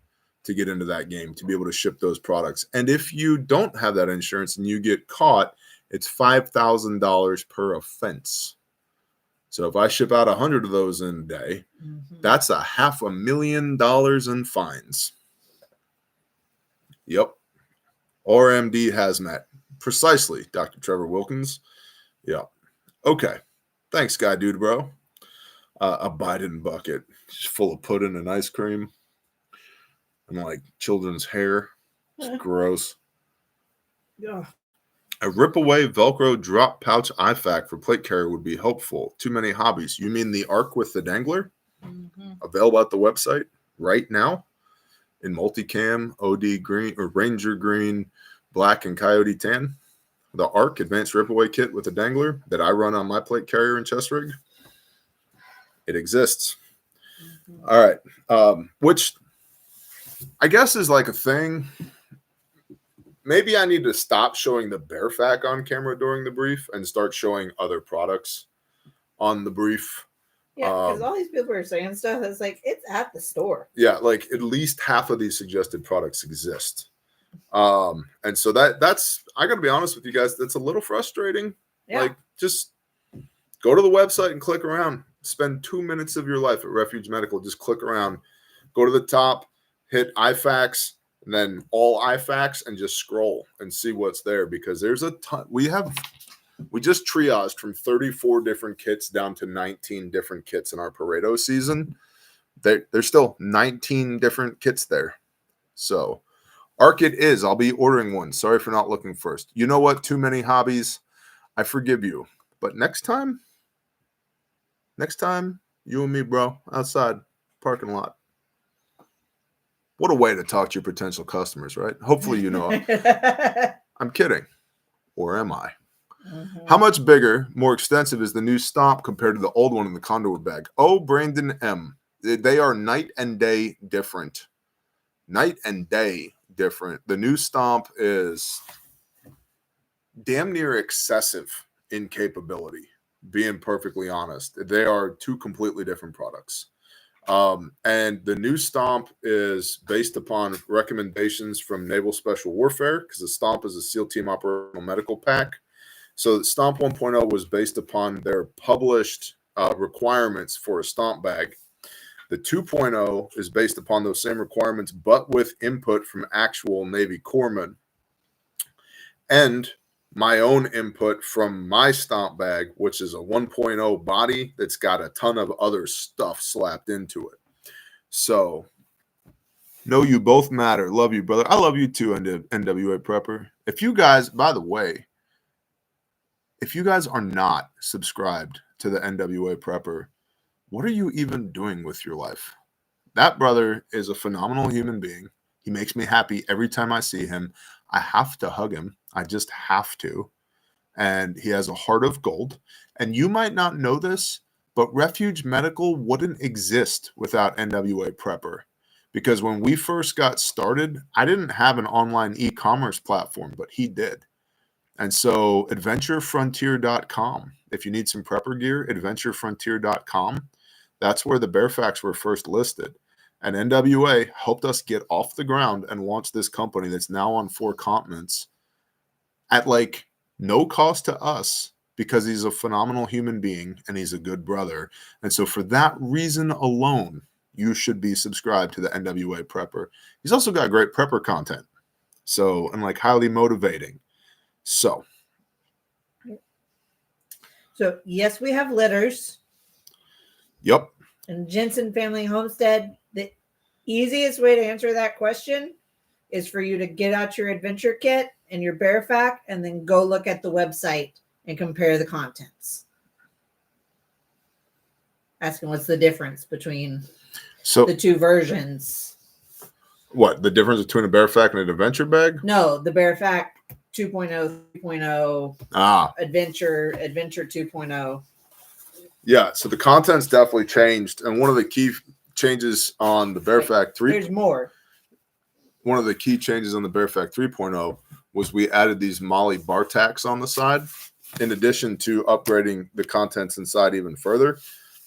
to get into that game to be able to ship those products. And if you don't have that insurance and you get caught, it's $5,000 per offense. So if I ship out 100 of those in a day, that's $500,000 in fines. Yep. RMD hazmat. Precisely, Dr. Trevor Wilkins. Yeah. Okay. Thanks, guy, dude, bro. A Biden bucket, just full of pudding and ice cream, and like children's hair. It's gross. Yeah. A rip-away Velcro drop pouch IFAC for plate carrier would be helpful. Too many hobbies. You mean the Arc with the dangler? Mm-hmm. Available at the website right now in multicam, OD green or Ranger green, black, and coyote tan. The Arc advanced rip-away kit with a dangler that I run on my plate carrier and chest rig. It exists. Mm-hmm. All right. Which I guess is like a thing. Maybe I need to stop showing the Bearfac on camera during the brief and start showing other products on the brief. Yeah, because all these people are saying stuff that's like, it's at the store. Yeah, like at least half of these suggested products exist. And so that's, I got to be honest with you guys, that's a little frustrating. Yeah. Like, just go to the website and click around. Spend 2 minutes of your life at Refuge Medical. Just click around. Go to the top, hit IFACs, and then all IFACs, and just scroll and see what's there, because there's a ton. We just triaged from 34 different kits down to 19 different kits in our Pareto season. There's still 19 different kits there. So Arc it is. I'll be ordering one. Sorry for not looking first. You know what? Too many hobbies. I forgive you. But next time, you and me, bro, outside, parking lot. What a way to talk to your potential customers, right? Hopefully you know. I'm kidding. Or am I? Mm-hmm. How much bigger, more extensive is the new Stomp compared to the old one in the conduit bag? Oh, Brandon M. They are night and day different. Night and day different. The new Stomp is damn near excessive in capability, being perfectly honest. They are two completely different products. And the new Stomp is based upon recommendations from Naval Special Warfare, because the Stomp is a SEAL Team Operational Medical Pack. So Stomp 1.0 was based upon their published requirements for a Stomp bag. The 2.0 is based upon those same requirements, but with input from actual Navy corpsmen. And my own input from my Stomp bag, which is a 1.0 body that's got a ton of other stuff slapped into it. So, know you both matter. Love you, brother. I love you too, NWA Prepper. If you guys, by the way, if you guys are not subscribed to the NWA Prepper, what are you even doing with your life? That brother is a phenomenal human being. He makes me happy every time I see him. I have to hug him. I just have to. And he has a heart of gold. And you might not know this, but Refuge Medical wouldn't exist without NWA Prepper. Because when we first got started, I didn't have an online e-commerce platform, but he did. And so adventurefrontier.com, if you need some prepper gear, adventurefrontier.com, that's where the Bearfacs were first listed. And NWA helped us get off the ground and launch this company that's now on 4 continents at like no cost to us, because he's a phenomenal human being and he's a good brother. And so for that reason alone, you should be subscribed to the NWA Prepper. He's also got great prepper content. So, and like highly motivating. So yes, we have litters. Yep. And Jensen Family Homestead, the easiest way to answer that question is for you to get out your adventure kit and your Bearfac and then go look at the website and compare the contents. Asking what's the difference between the two versions. What? The difference between a Bearfac and an adventure bag? No, the Bearfac 2.0, 3.0, Adventure 2.0. Yeah, so the content's definitely changed. And one of the key changes on the Bearfac 3. There's more. One of the key changes on the Bearfac 3.0 was we added these Molly bar tacks on the side. In addition to upgrading the contents inside even further,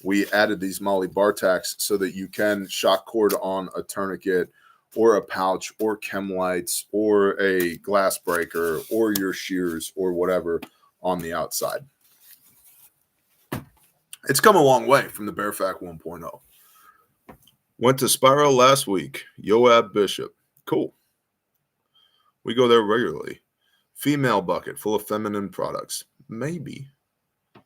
we added these Molly bar tacks so that you can shock cord on a tourniquet or a pouch or chem lights or a glass breaker or your shears or whatever on the outside. It's come a long way from the Bearfac 1.0. Went to Spiral last week. Yoab Bishop. Cool. We go there regularly. Female bucket full of feminine products. Maybe. I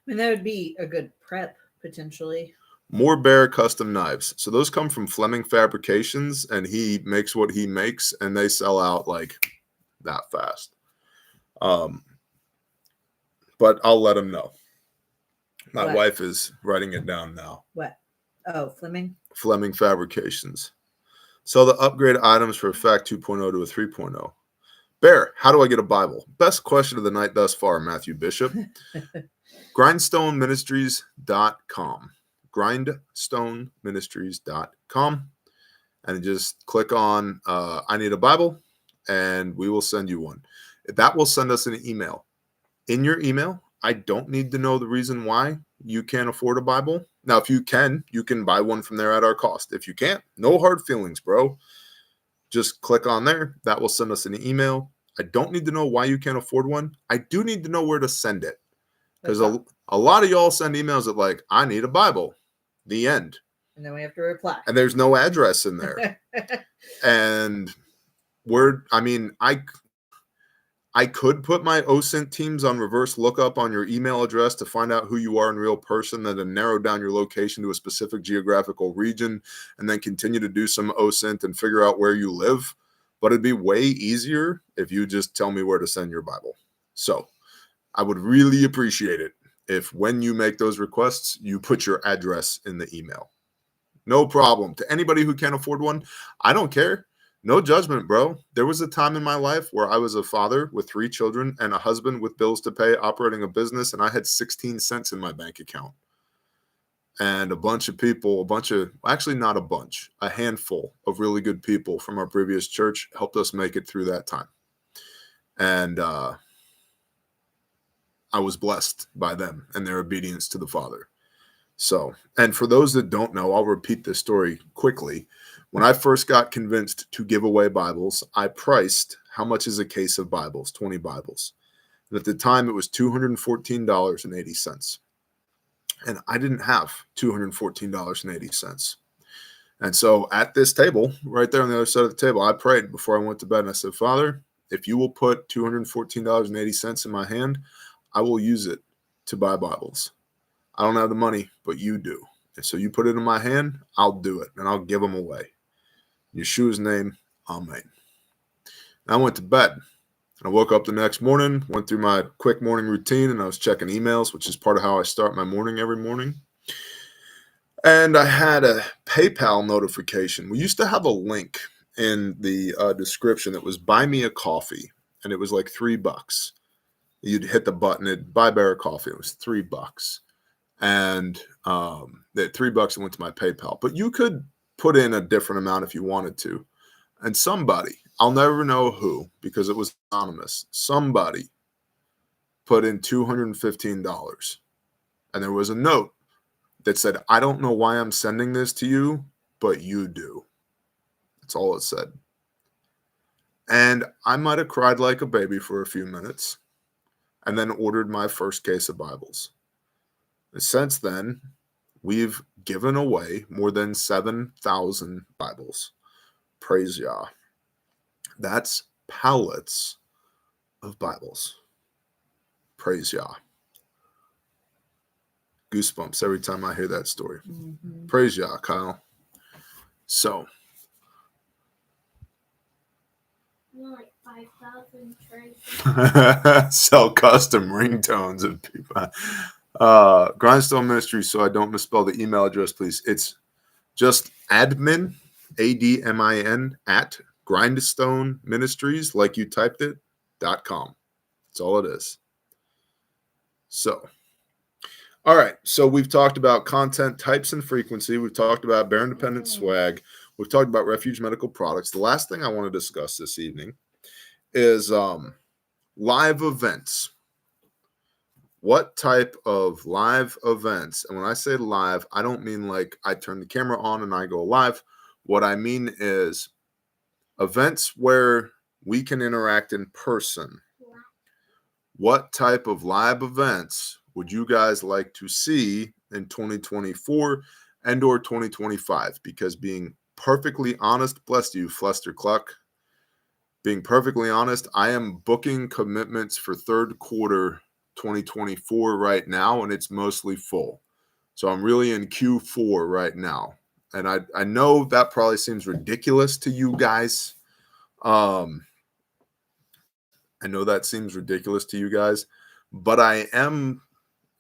mean, that would be a good prep, potentially. More Bear custom knives. So those come from Fleming Fabrications, and he makes what he makes, and they sell out like that fast. But I'll let him know. My wife is writing it down now. What? Oh, Fleming? Fleming Fabrications. Sell the upgrade items for Fact 2.0 to a 3.0. Bear, how do I get a Bible? Best question of the night thus far, Matthew Bishop. Grindstoneministries.com. Grindstoneministries.com. And just click on I need a Bible, and we will send you one. That will send us an email. In your email, I don't need to know the reason why you can't afford a Bible. Now, if you can buy one from there at our cost. If you can't, no hard feelings, bro. Just click on there. That will send us an email. I don't need to know why you can't afford one. I do need to know where to send it. Because a lot of y'all send emails that like, I need a Bible. The end. And then we have to reply. And there's no address in there. And I could put my OSINT teams on reverse lookup on your email address to find out who you are in real person, then narrow down your location to a specific geographical region, and then continue to do some OSINT and figure out where you live. But it'd be way easier if you just tell me where to send your Bible. So I would really appreciate it if when you make those requests, you put your address in the email. No problem. To anybody who can't afford one, I don't care. No judgment, bro. There was a time in my life where I was a father with 3 children and a husband with bills to pay, operating a business, and I had 16 cents in my bank account. And a bunch of people, a handful of really good people from our previous church helped us make it through that time. And I was blessed by them and their obedience to the Father. So, and for those that don't know, I'll repeat this story quickly. When I first got convinced to give away Bibles, I priced how much is a case of Bibles, 20 Bibles. And at the time, it was $214.80. And I didn't have $214.80. And so at this table, right there on the other side of the table, I prayed before I went to bed. And I said, Father, if you will put $214.80 in my hand, I will use it to buy Bibles. I don't have the money, but you do. And so you put it in my hand, I'll do it, and I'll give them away. In Yeshua's name, amen. And I went to bed. I woke up the next morning, went through my quick morning routine, and I was checking emails, which is part of how I start my morning every morning. And I had a PayPal notification. We used to have a link in the description that was buy me a coffee, and it was like $3. You'd hit the button, it'd buy Bear a coffee. It was $3. And that $3 went to my PayPal. But you could put in a different amount if you wanted to. And somebody, I'll never know who because it was anonymous, somebody put in $215. And there was a note that said, I don't know why I'm sending this to you, but you do. That's all it said. And I might have cried like a baby for a few minutes and then ordered my first case of Bibles. Since then, we've given away more than 7,000 Bibles. Praise Yah. That's pallets of Bibles. Praise Yah. Goosebumps every time I hear that story. Mm-hmm. Praise Yah, Kyle. So. Like 5,000 trays. Sell custom ringtones of people. Grindstone Ministries, so I don't misspell the email address, please. It's just admin, ADMIN, at Grindstone Ministries, like you typed it, .com. That's all it is. So, all right. So we've talked about content types and frequency. We've talked about Bear Independent swag. We've talked about Refuge medical products. The last thing I want to discuss this evening is live events. What type of live events? And when I say live, I don't mean like I turn the camera on and I go live. What I mean is events where we can interact in person. What type of live events would you guys like to see in 2024 and or 2025? Because being perfectly honest, bless you, Fluster Cluck, being perfectly honest, I am booking commitments for third quarter 2024 right now, and it's mostly full. So I'm really in Q4 right now. And I know that probably seems ridiculous to you guys. I know that seems ridiculous to you guys, but I am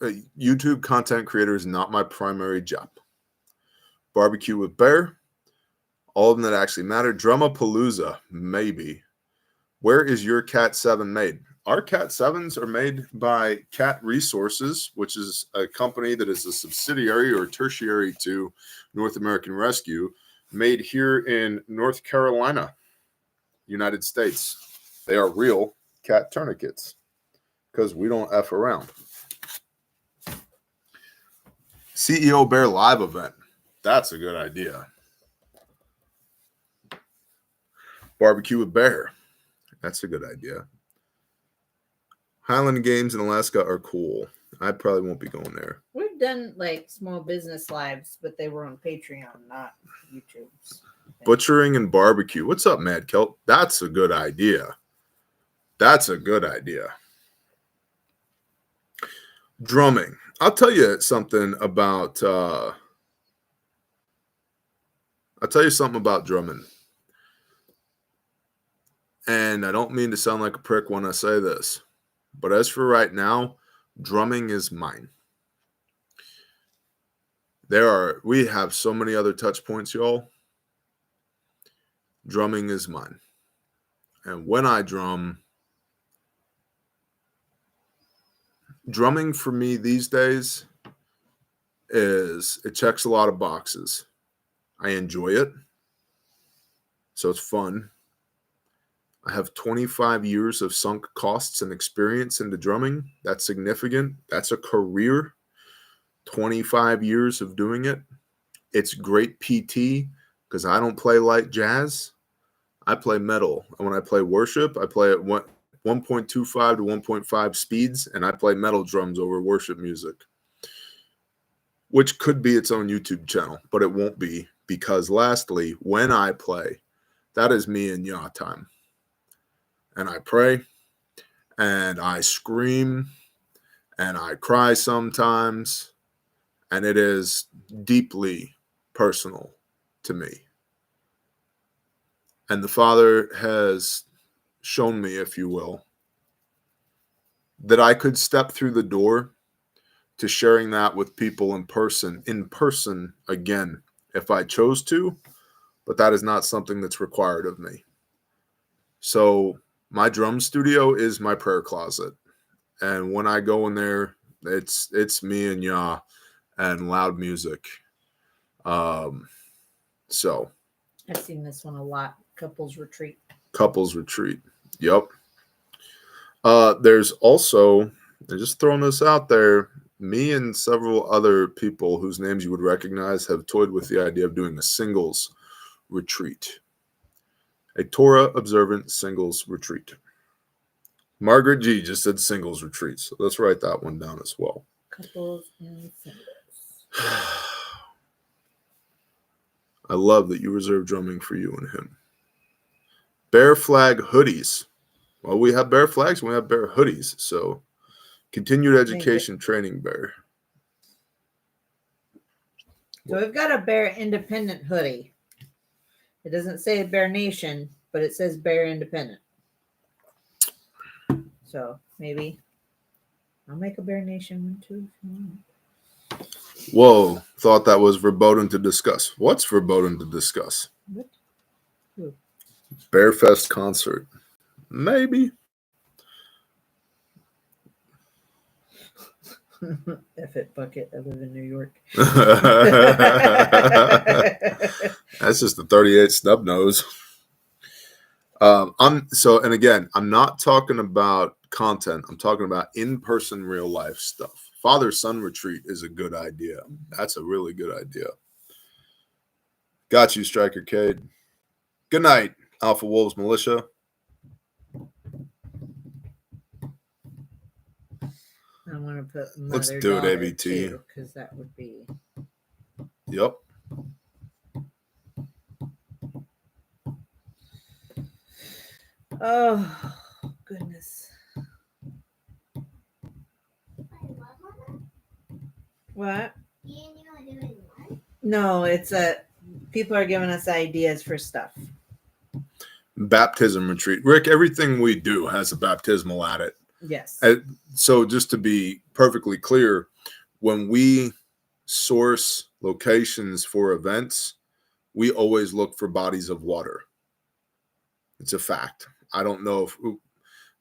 a YouTube content creator is not my primary job. Barbecue with Bear, all of them that actually matter. Drumapalooza, maybe. Where is your Cat 7 made? Our Cat 7s are made by Cat Resources, which is a company that is a subsidiary or tertiary to North American Rescue, made here in North Carolina, United States. They are real cat tourniquets because we don't F around. CEO Bear Live event. That's a good idea. Barbecue with Bear. That's a good idea. Highland Games in Alaska are cool. I probably won't be going there. We've done like small business lives, but they were on Patreon, not YouTube's. Butchering and barbecue. What's up, Mad Kelp? That's a good idea. That's a good idea. Drumming. I'll tell you something about drumming. And I don't mean to sound like a prick when I say this, but as for right now, drumming is mine. We have so many other touch points, y'all. Drumming is mine. And when I drumming for me these days it checks a lot of boxes. I enjoy it. So it's fun. I have 25 years of sunk costs and experience into drumming. That's significant. That's a career. 25 years of doing it. It's great PT because I don't play light jazz. I play metal. And when I play worship, I play at 1.25 to 1.5 speeds, and I play metal drums over worship music, which could be its own YouTube channel, but it won't be because lastly, when I play, that is me and Yah time. And I pray, and I scream, and I cry sometimes, and it is deeply personal to me. And the Father has shown me, if you will, that I could step through the door to sharing that with people in person again, if I chose to, but that is not something that's required of me. So my drum studio is my prayer closet. And when I go in there, it's me and Yah and loud music. So I've seen this one a lot. Couples retreat. Yep. There's also, just throwing this out there, me and several other people whose names you would recognize have toyed with the idea of doing a singles retreat. A Torah observant singles retreat. Margaret G just said singles retreat, so let's write that one down as well. Couples and singles. I love that you reserve drumming for you and him. Bear flag hoodies. Well, we have bear flags and we have bear hoodies, so continued education training Bear. So we've got a Bear Independent hoodie. It doesn't say Bear Nation, but it says Bear Independent. So maybe I'll make a Bear Nation one too. Whoa, thought that was verboten to discuss. What's verboten to discuss? What? Bearfest concert. Maybe. F it bucket. I live in New York. That's just the 38 snub nose. I'm not talking about content. I'm talking about in-person real life stuff. Father-son retreat is a good idea. That's a really good idea. Got you, Striker Cade. Good night, Alpha Wolves Militia. I want to put Let's do it, ABT. Because that would be. Yep. Oh, goodness. What? No, it's people are giving us ideas for stuff. Baptism retreat. Rick, everything we do has a baptismal at it. Yes. So just to be perfectly clear, when we source locations for events, we always look for bodies of water. It's a fact. I don't know if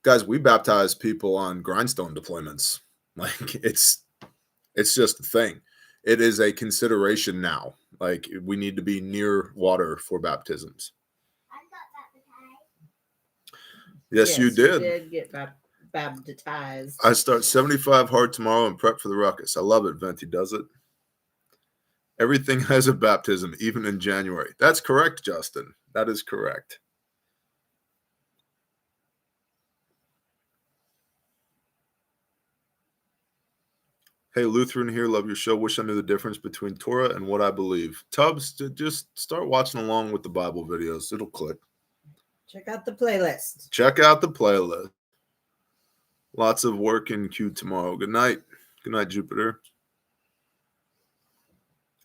guys, we baptize people on Grindstone deployments. Like it's just a thing. It is a consideration now. Like we need to be near water for baptisms. Yes, you did. You did get baptized. I start 75 hard tomorrow and prep for the ruckus. I love it. Venti does it. Everything has a baptism, even in January. That's correct, Justin. That is correct. Hey, Lutheran here. Love your show. Wish I knew the difference between Torah and what I believe. Tubbs, just start watching along with the Bible videos. It'll click. Check out the playlist. Check out the playlist. Lots of work in queue tomorrow. Good night. Good night, Jupiter.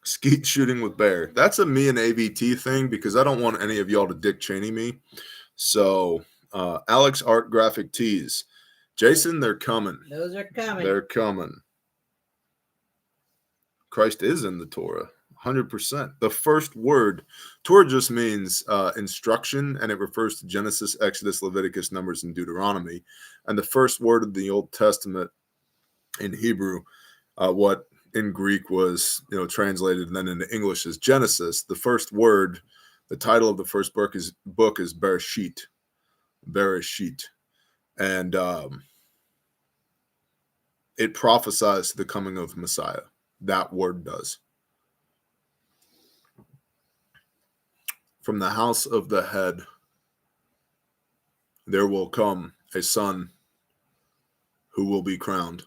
Skeet shooting with bear. That's a me and AVT thing because I don't want any of y'all to Dick Cheney me. So, Alex Art Graphic Tees. Jason, they're coming. Those are coming. They're coming. Christ is in the Torah. 100%. The first word, Torah just means instruction, and it refers to Genesis, Exodus, Leviticus, Numbers, and Deuteronomy. And the first word of the Old Testament in Hebrew, what in Greek was translated and then into English is Genesis. The first word, the title of the first book is Bereshit. Bereshit. And it prophesies the coming of Messiah. That word does. From the house of the head, there will come a son who will be crowned.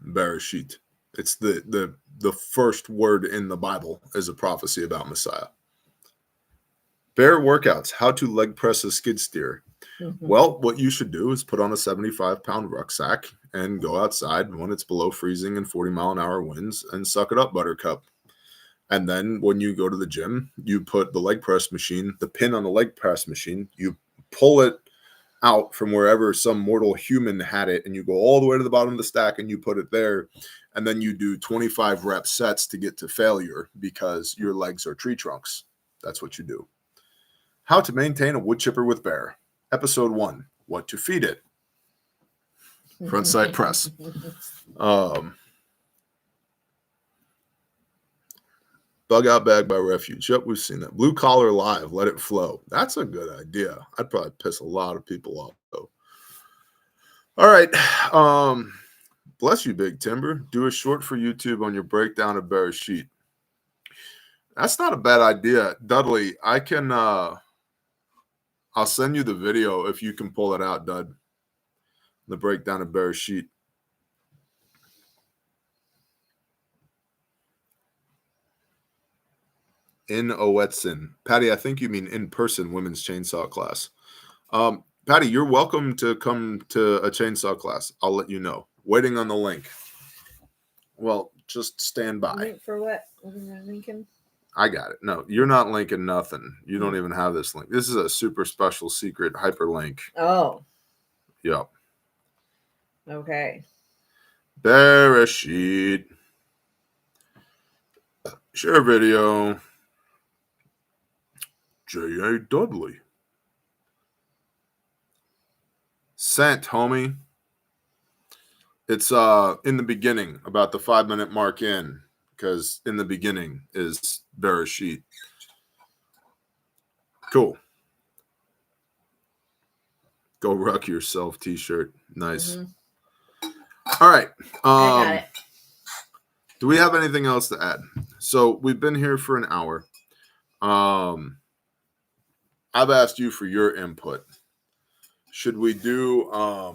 Bereshit. It's the first word in the Bible is a prophecy about Messiah. Bear workouts. How to leg press a skid steer. Mm-hmm. Well, what you should do is put on a 75-pound rucksack and go outside when it's below freezing and 40-mile-an-hour winds and suck it up, buttercup. And then when you go to the gym, you put the leg press machine, the pin on the leg press machine, you pull it out from wherever some mortal human had it, and you go all the way to the bottom of the stack and you put it there. And then you do 25 rep sets to get to failure because your legs are tree trunks. That's what you do. How to maintain a wood chipper with bear. Episode 1, what to feed it. Front side press. Bug out bag by Refuge. Yep, we've seen that. Blue collar live. Let it flow. That's a good idea. I'd probably piss a lot of people off, though. All right. Bless you, Big Timber. Do a short for YouTube on your breakdown of Bereshit. That's not a bad idea. Dudley, I can... I'll send you the video if you can pull it out, Dud. The breakdown of Bereshit. In Owetson. Patty, I think you mean in-person women's chainsaw class. Patty, you're welcome to come to a chainsaw class. I'll let you know. Waiting on the link. Well, just stand by. Link for what? What is that linking? I got it. No, you're not linking nothing. You don't even have this link. This is a super special secret hyperlink. Oh. Yep. Okay. Bereshit. Share video. J.A. Dudley. Sent, homie. It's in the beginning, about the 5-minute mark in, because in the beginning is Bereshit. Cool. Go ruck yourself t-shirt. Nice. Mm-hmm. All right. I got it. Do we have anything else to add? So we've been here for an hour. I've asked you for your input. Should we do a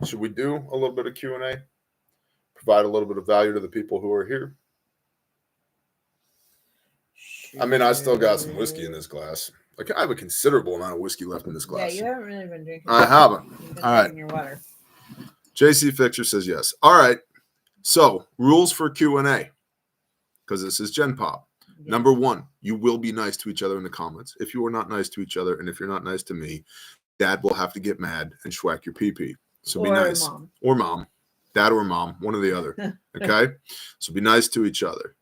little bit of Q&A? Provide a little bit of value to the people who are here? Sure. I mean, I still got some whiskey in this glass. Like, I have a considerable amount of whiskey left in this Yeah, glass. you haven't really been drinking. I haven't. You've been All right. drinking your water. JC Fixer says yes. All right. So, rules for Q&A, because this is Gen Pop. Yeah. Number 1, you will be nice to each other in the comments. If you are not nice to each other, and if you're not nice to me, Dad will have to get mad and schwack your pee-pee. So be nice. Mom. Or mom. Dad or mom, one or the other. Okay? So be nice to each other.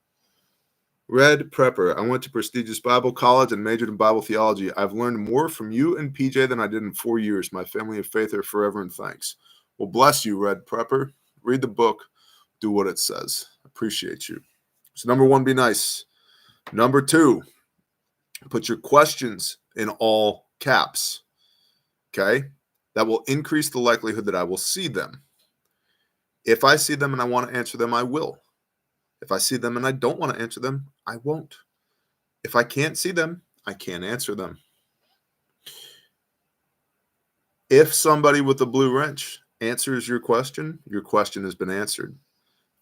Red Prepper, I went to prestigious Bible college and majored in Bible theology. I've learned more from you and PJ than I did in 4 years. My family of faith are forever in thanks. Well, bless you, Red Prepper. Read the book. Do what it says. Appreciate you. So number 1, be nice. Number 2, put your questions in all caps. Okay? That will increase the likelihood that I will see them. If I see them and I want to answer them, I will. If I see them and I don't want to answer them, I won't. If I can't see them, I can't answer them. If somebody with a blue wrench answers your question has been answered.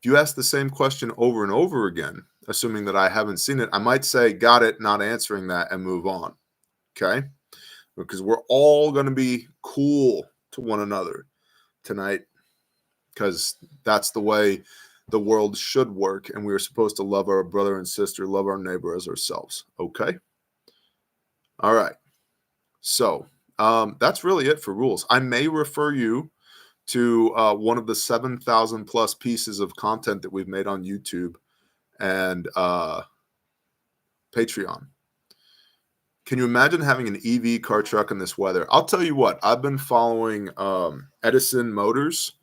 If you ask the same question over and over again, assuming that I haven't seen it, I might say, got it, not answering that, and move on. Okay? Because we're all going to be cool to one another tonight, because that's the way the world should work, and we are supposed to love our brother and sister, love our neighbor as ourselves. Okay? All right. So that's really it for rules. I may refer you to one of the 7,000 plus pieces of content that we've made on YouTube and Patreon. Can you imagine having an EV car truck in this weather? I'll tell you what, I've been following Edison Motors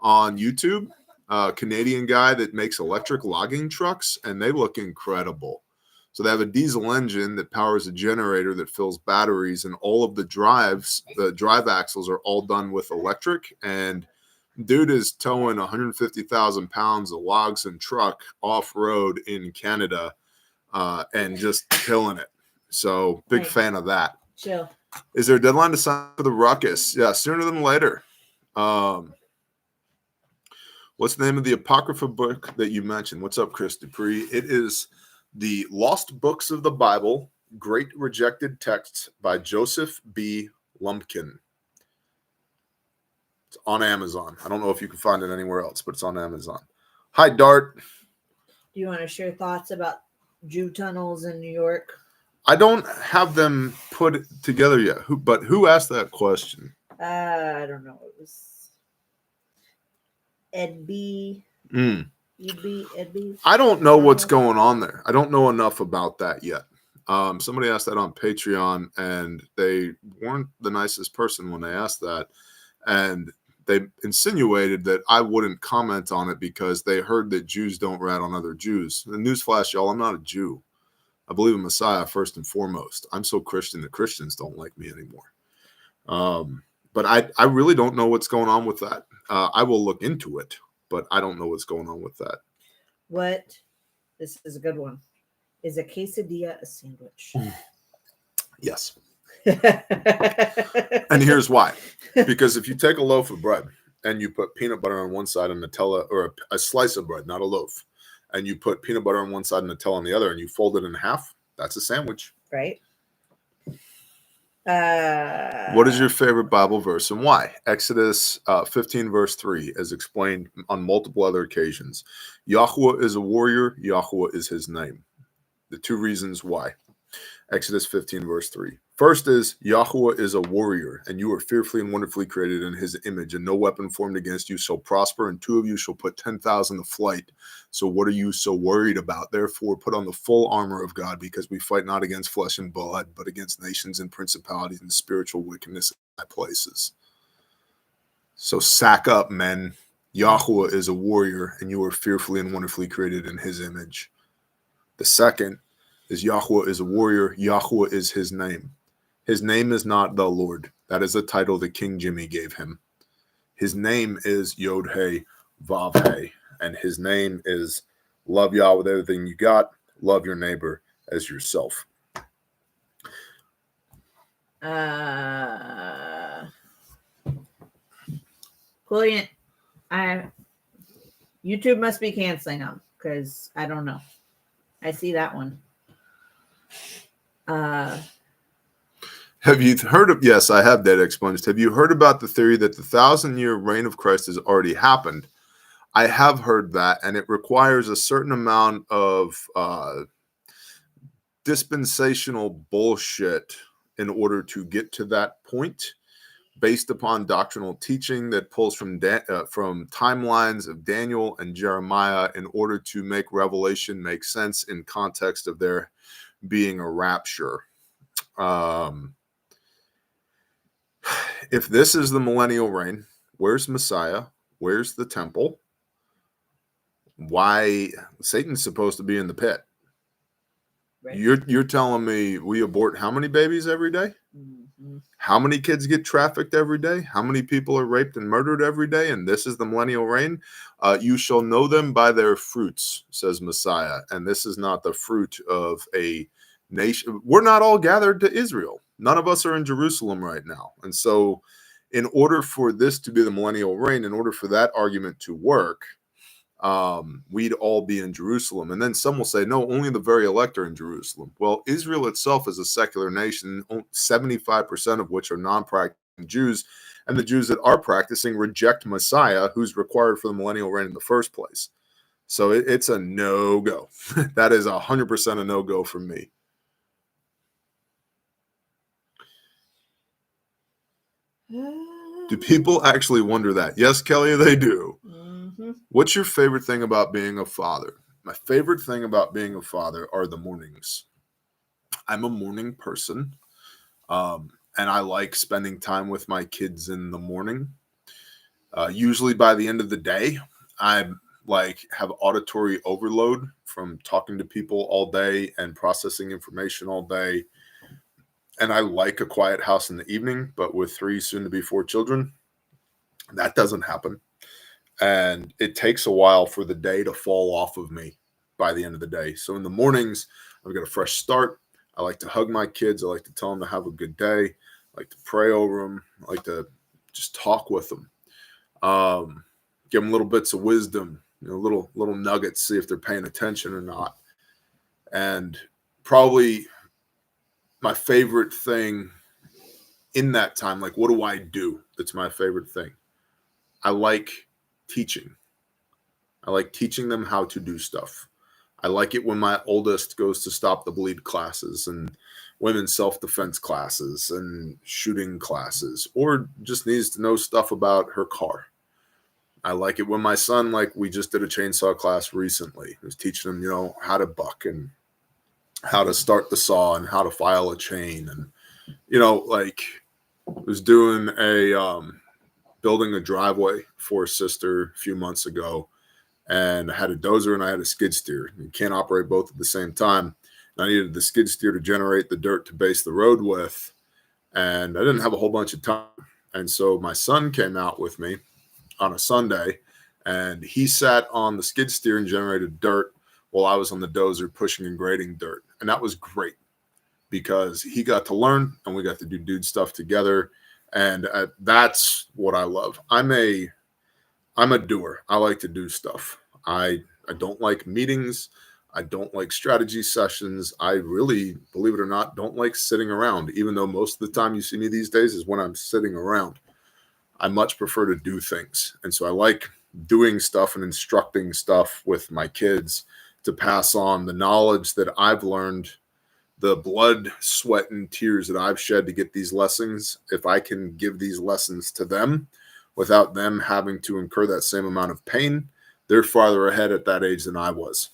on YouTube, a Canadian guy that makes electric logging trucks, and they look incredible. So they have a diesel engine that powers a generator that fills batteries, and all of the drive axles are all done with electric. And dude is towing 150,000 pounds of logs and truck off-road in Canada and just killing it. So big fan of that. Chill. Is there a deadline to sign for the ruckus? Yeah, sooner than later. What's the name of the Apocrypha book that you mentioned? What's up, Chris Dupree? It is The Lost Books of the Bible, Great Rejected Texts by Joseph B. Lumpkin. It's on Amazon. I don't know if you can find it anywhere else, but it's on Amazon. Hi, Dart. Do you want to share thoughts about Jew tunnels in New York? I don't have them put together yet. Who asked that question? I don't know. It was Ed B. Ed B. I don't know what's going on there. I don't know enough about that yet. Somebody asked that on Patreon, and they weren't the nicest person when they asked that. And they insinuated that I wouldn't comment on it because they heard that Jews don't rat on other Jews. The newsflash, y'all, I'm not a Jew. I believe in Messiah first and foremost. I'm so Christian that Christians don't like me anymore. But I really don't know what's going on with that. I will look into it, but I don't know what's going on with that. This is a good one. Is a quesadilla a sandwich? Yes. And here's why. Because if you take a loaf of bread and you put peanut butter on one side and Nutella, or a slice of bread, not a loaf, and you put peanut butter on one side and Nutella on the other, and you fold it in half, that's a sandwich. Right. What is your favorite Bible verse and why? Exodus 15 verse 3, as explained on multiple other occasions. Yahweh is a warrior. Yahweh is his name. The 2 reasons why. Exodus 15 verse 3. First is Yahweh is a warrior, and you are fearfully and wonderfully created in his image, and no weapon formed against you shall prosper, and 2 of you shall put 10,000 to flight. So what are you so worried about? Therefore, put on the full armor of God, because we fight not against flesh and blood, but against nations and principalities and spiritual wickedness in high places. So sack up, men. Yahweh is a warrior, and you are fearfully and wonderfully created in his image. The second is Yahweh is a warrior. Yahweh is his name. His name is not the Lord. That is a title that King Jimmy gave him. His name is Yod-He Vav-He, and his name is love Yah with everything you got, love your neighbor as yourself. Quillian, YouTube must be canceling them because I don't know. I see that one. Have you heard of, yes, I have data expunged. Have you heard about the theory that the 1,000-year reign of Christ has already happened? I have heard that, and it requires a certain amount of dispensational bullshit in order to get to that point, based upon doctrinal teaching that pulls from timelines of Daniel and Jeremiah in order to make Revelation make sense in context of there being a rapture. If this is the millennial reign, where's Messiah? Where's the temple? Why Satan's supposed to be in the pit? Right. You're telling me we abort how many babies every day? Mm-hmm. How many kids get trafficked every day? How many people are raped and murdered every day? And this is the millennial reign. You shall know them by their fruits, says Messiah. And this is not the fruit of a nation. We're not all gathered to Israel. None of us are in Jerusalem right now. And so in order for this to be the millennial reign, in order for that argument to work, we'd all be in Jerusalem. And then some will say, no, only the very elect are in Jerusalem. Well, Israel itself is a secular nation, 75% of which are non-practicing Jews. And the Jews that are practicing reject Messiah, who's required for the millennial reign in the first place. So it's a no-go. That is 100% a no-go for me. Do people actually wonder that? Yes, Kelly, they do. Mm-hmm. What's your favorite thing about being a father? My favorite thing about being a father are the mornings. I'm a morning person, and I like spending time with my kids in the morning. Usually by the end of the day, I have auditory overload from talking to people all day and processing information all day. And I like a quiet house in the evening, but with 3 soon to be 4 children, that doesn't happen. And it takes a while for the day to fall off of me by the end of the day. So in the mornings, I've got a fresh start. I like to hug my kids. I like to tell them to have a good day. I like to pray over them. I like to just talk with them. Give them little bits of wisdom, little nuggets, see if they're paying attention or not. And probably my favorite thing in that time, what do I do? That's my favorite thing. I like teaching. I like teaching them how to do stuff. I like it when my oldest goes to Stop the Bleed classes and women's self-defense classes and shooting classes, or just needs to know stuff about her car. I like it when my son, we just did a chainsaw class recently. I was teaching him, how to buck and how to start the saw and how to file a chain. And, was doing building a driveway for a sister a few months ago, and I had a dozer and I had a skid steer. You can't operate both at the same time. And I needed the skid steer to generate the dirt to base the road with, and I didn't have a whole bunch of time. And so my son came out with me on a Sunday, and he sat on the skid steer and generated dirt while I was on the dozer pushing and grading dirt. And that was great because he got to learn and we got to do dude stuff together. And that's what I love. I'm a doer. I like to do stuff. I don't like meetings. I don't like strategy sessions. I really, believe it or not, don't like sitting around, even though most of the time you see me these days is when I'm sitting around. I much prefer to do things. And so I like doing stuff and instructing stuff with my kids to pass on the knowledge that I've learned, the blood, sweat, and tears that I've shed to get these lessons. If I can give these lessons to them without them having to incur that same amount of pain, they're farther ahead at that age than I was.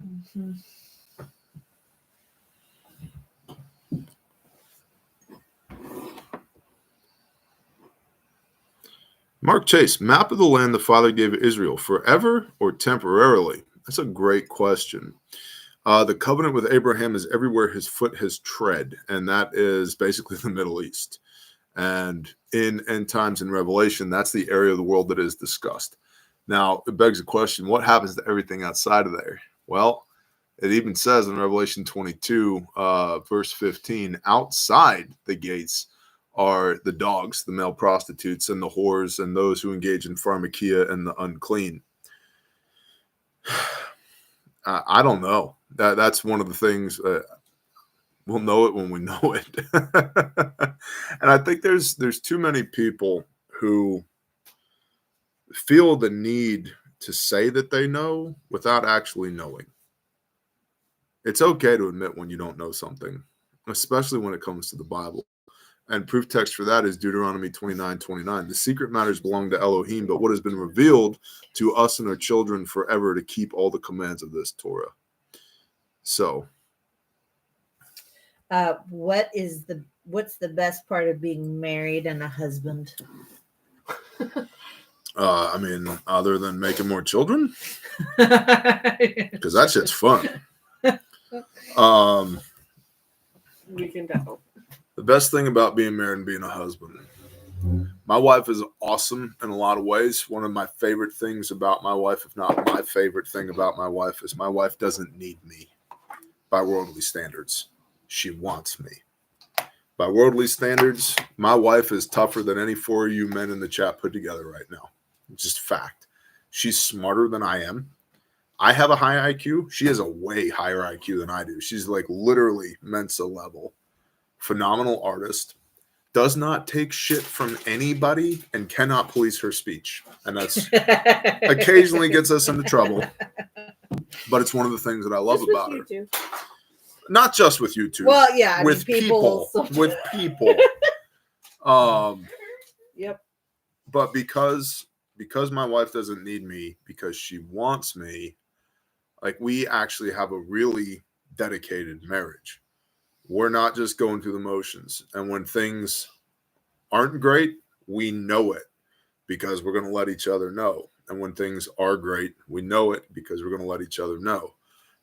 Mm-hmm. Mark Chase, map of the land the Father gave Israel, forever or temporarily? That's a great question. The covenant with Abraham is everywhere his foot has tread, and that is basically the Middle East. And in end times and Revelation, that's the area of the world that is discussed. Now, it begs the question, what happens to everything outside of there? Well, it even says in Revelation 22, verse 15, outside the gates are the dogs, the male prostitutes, and the whores, and those who engage in pharmakia and the unclean. I don't know. That's one of the things. We'll know it when we know it. And I think there's too many people who feel the need to say that they know without actually knowing. It's okay to admit when you don't know something, especially when it comes to the Bible. And proof text for that is Deuteronomy 29:29. The secret matters belong to Elohim, but what has been revealed to us and our children forever to keep all the commands of this Torah. So, what's the best part of being married and a husband? I mean, other than making more children, because that shit's fun. We can tell. The best thing about being married and being a husband. My wife is awesome in a lot of ways. One of my favorite things about my wife, if not my favorite thing about my wife, is my wife doesn't need me by worldly standards. She wants me. By worldly standards, my wife is tougher than any four of you men in the chat put together right now. It's just fact. She's smarter than I am. I have a high IQ. She has a way higher IQ than I do. She's like literally Mensa level. Phenomenal artist. Does not take shit from anybody and cannot police her speech. And that's occasionally gets us into trouble. But it's one of the things that I love about her. Too. Not just with YouTube. Well, yeah, with people. With people. Yep. But because my wife doesn't need me, because she wants me, like we actually have a really dedicated marriage. We're not just going through the motions. And when things aren't great, we know it because we're going to let each other know. And when things are great, we know it because we're going to let each other know.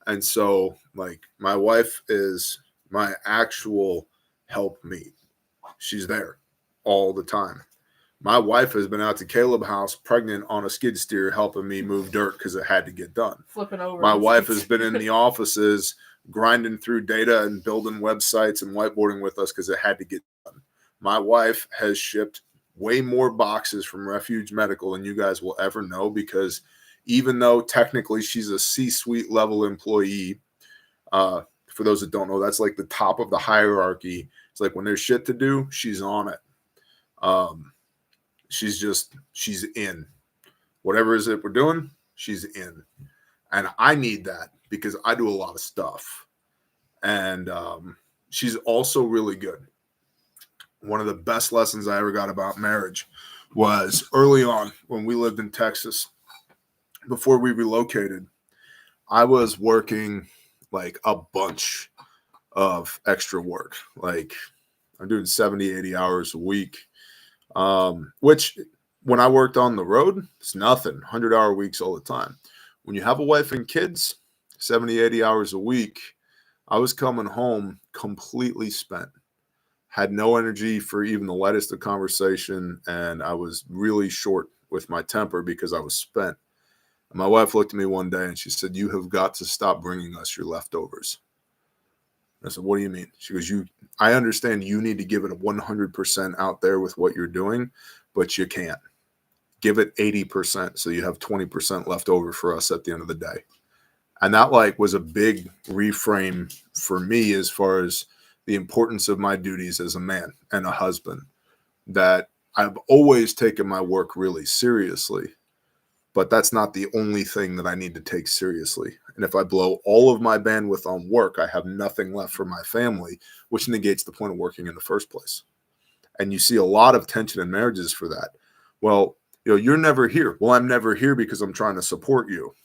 And so, like, my wife is my actual helpmeet. She's there all the time. My wife has been out to Caleb's house pregnant on a skid steer helping me move dirt because it had to get done. Flipping over. My wife has been in the offices grinding through data and building websites and whiteboarding with us because it had to get done. My wife has shipped way more boxes from Refuge Medical than you guys will ever know, because even though technically she's a C-suite level employee, for those that don't know, that's like the top of the hierarchy. It's like when there's shit to do, she's on it. She's in. Whatever it is that we're doing, she's in. And I need that because I do a lot of stuff. And she's also really good. One of the best lessons I ever got about marriage was early on when we lived in Texas. Before we relocated, I was working like a bunch of extra work. Like I'm doing 70, 80 hours a week, which when I worked on the road, it's nothing, 100-hour weeks all the time. When you have a wife and kids, 70, 80 hours a week, I was coming home completely spent. Had no energy for even the lightest of conversation, and I was really short with my temper because I was spent. And my wife looked at me one day and she said, "You have got to stop bringing us your leftovers." I said, "What do you mean?" She goes, I understand you need to give it a 100% out there with what you're doing, but you can't. Give it 80% so you have 20% left over for us at the end of the day. And that like was a big reframe for me as far as the importance of my duties as a man and a husband, that I've always taken my work really seriously, but that's not the only thing that I need to take seriously. And if I blow all of my bandwidth on work, I have nothing left for my family, which negates the point of working in the first place. And you see a lot of tension in marriages for that. Well, you're never here. Well, I'm never here because I'm trying to support you.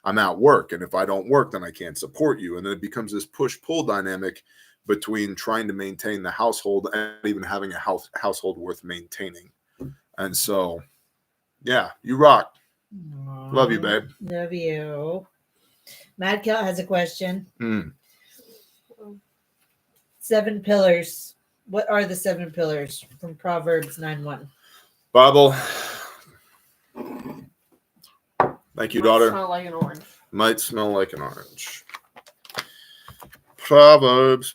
I'm at work. And if I don't work, then I can't support you. And then it becomes this push-pull dynamic between trying to maintain the household and even having a household worth maintaining. And so, yeah, you rock. Aww, Love you, babe. Love you. Mad Cat has a question. 7 pillars. What are the 7 pillars from Proverbs 9:1? Bible. Thank you, daughter. Smell like an orange. Might smell like an orange. Proverbs.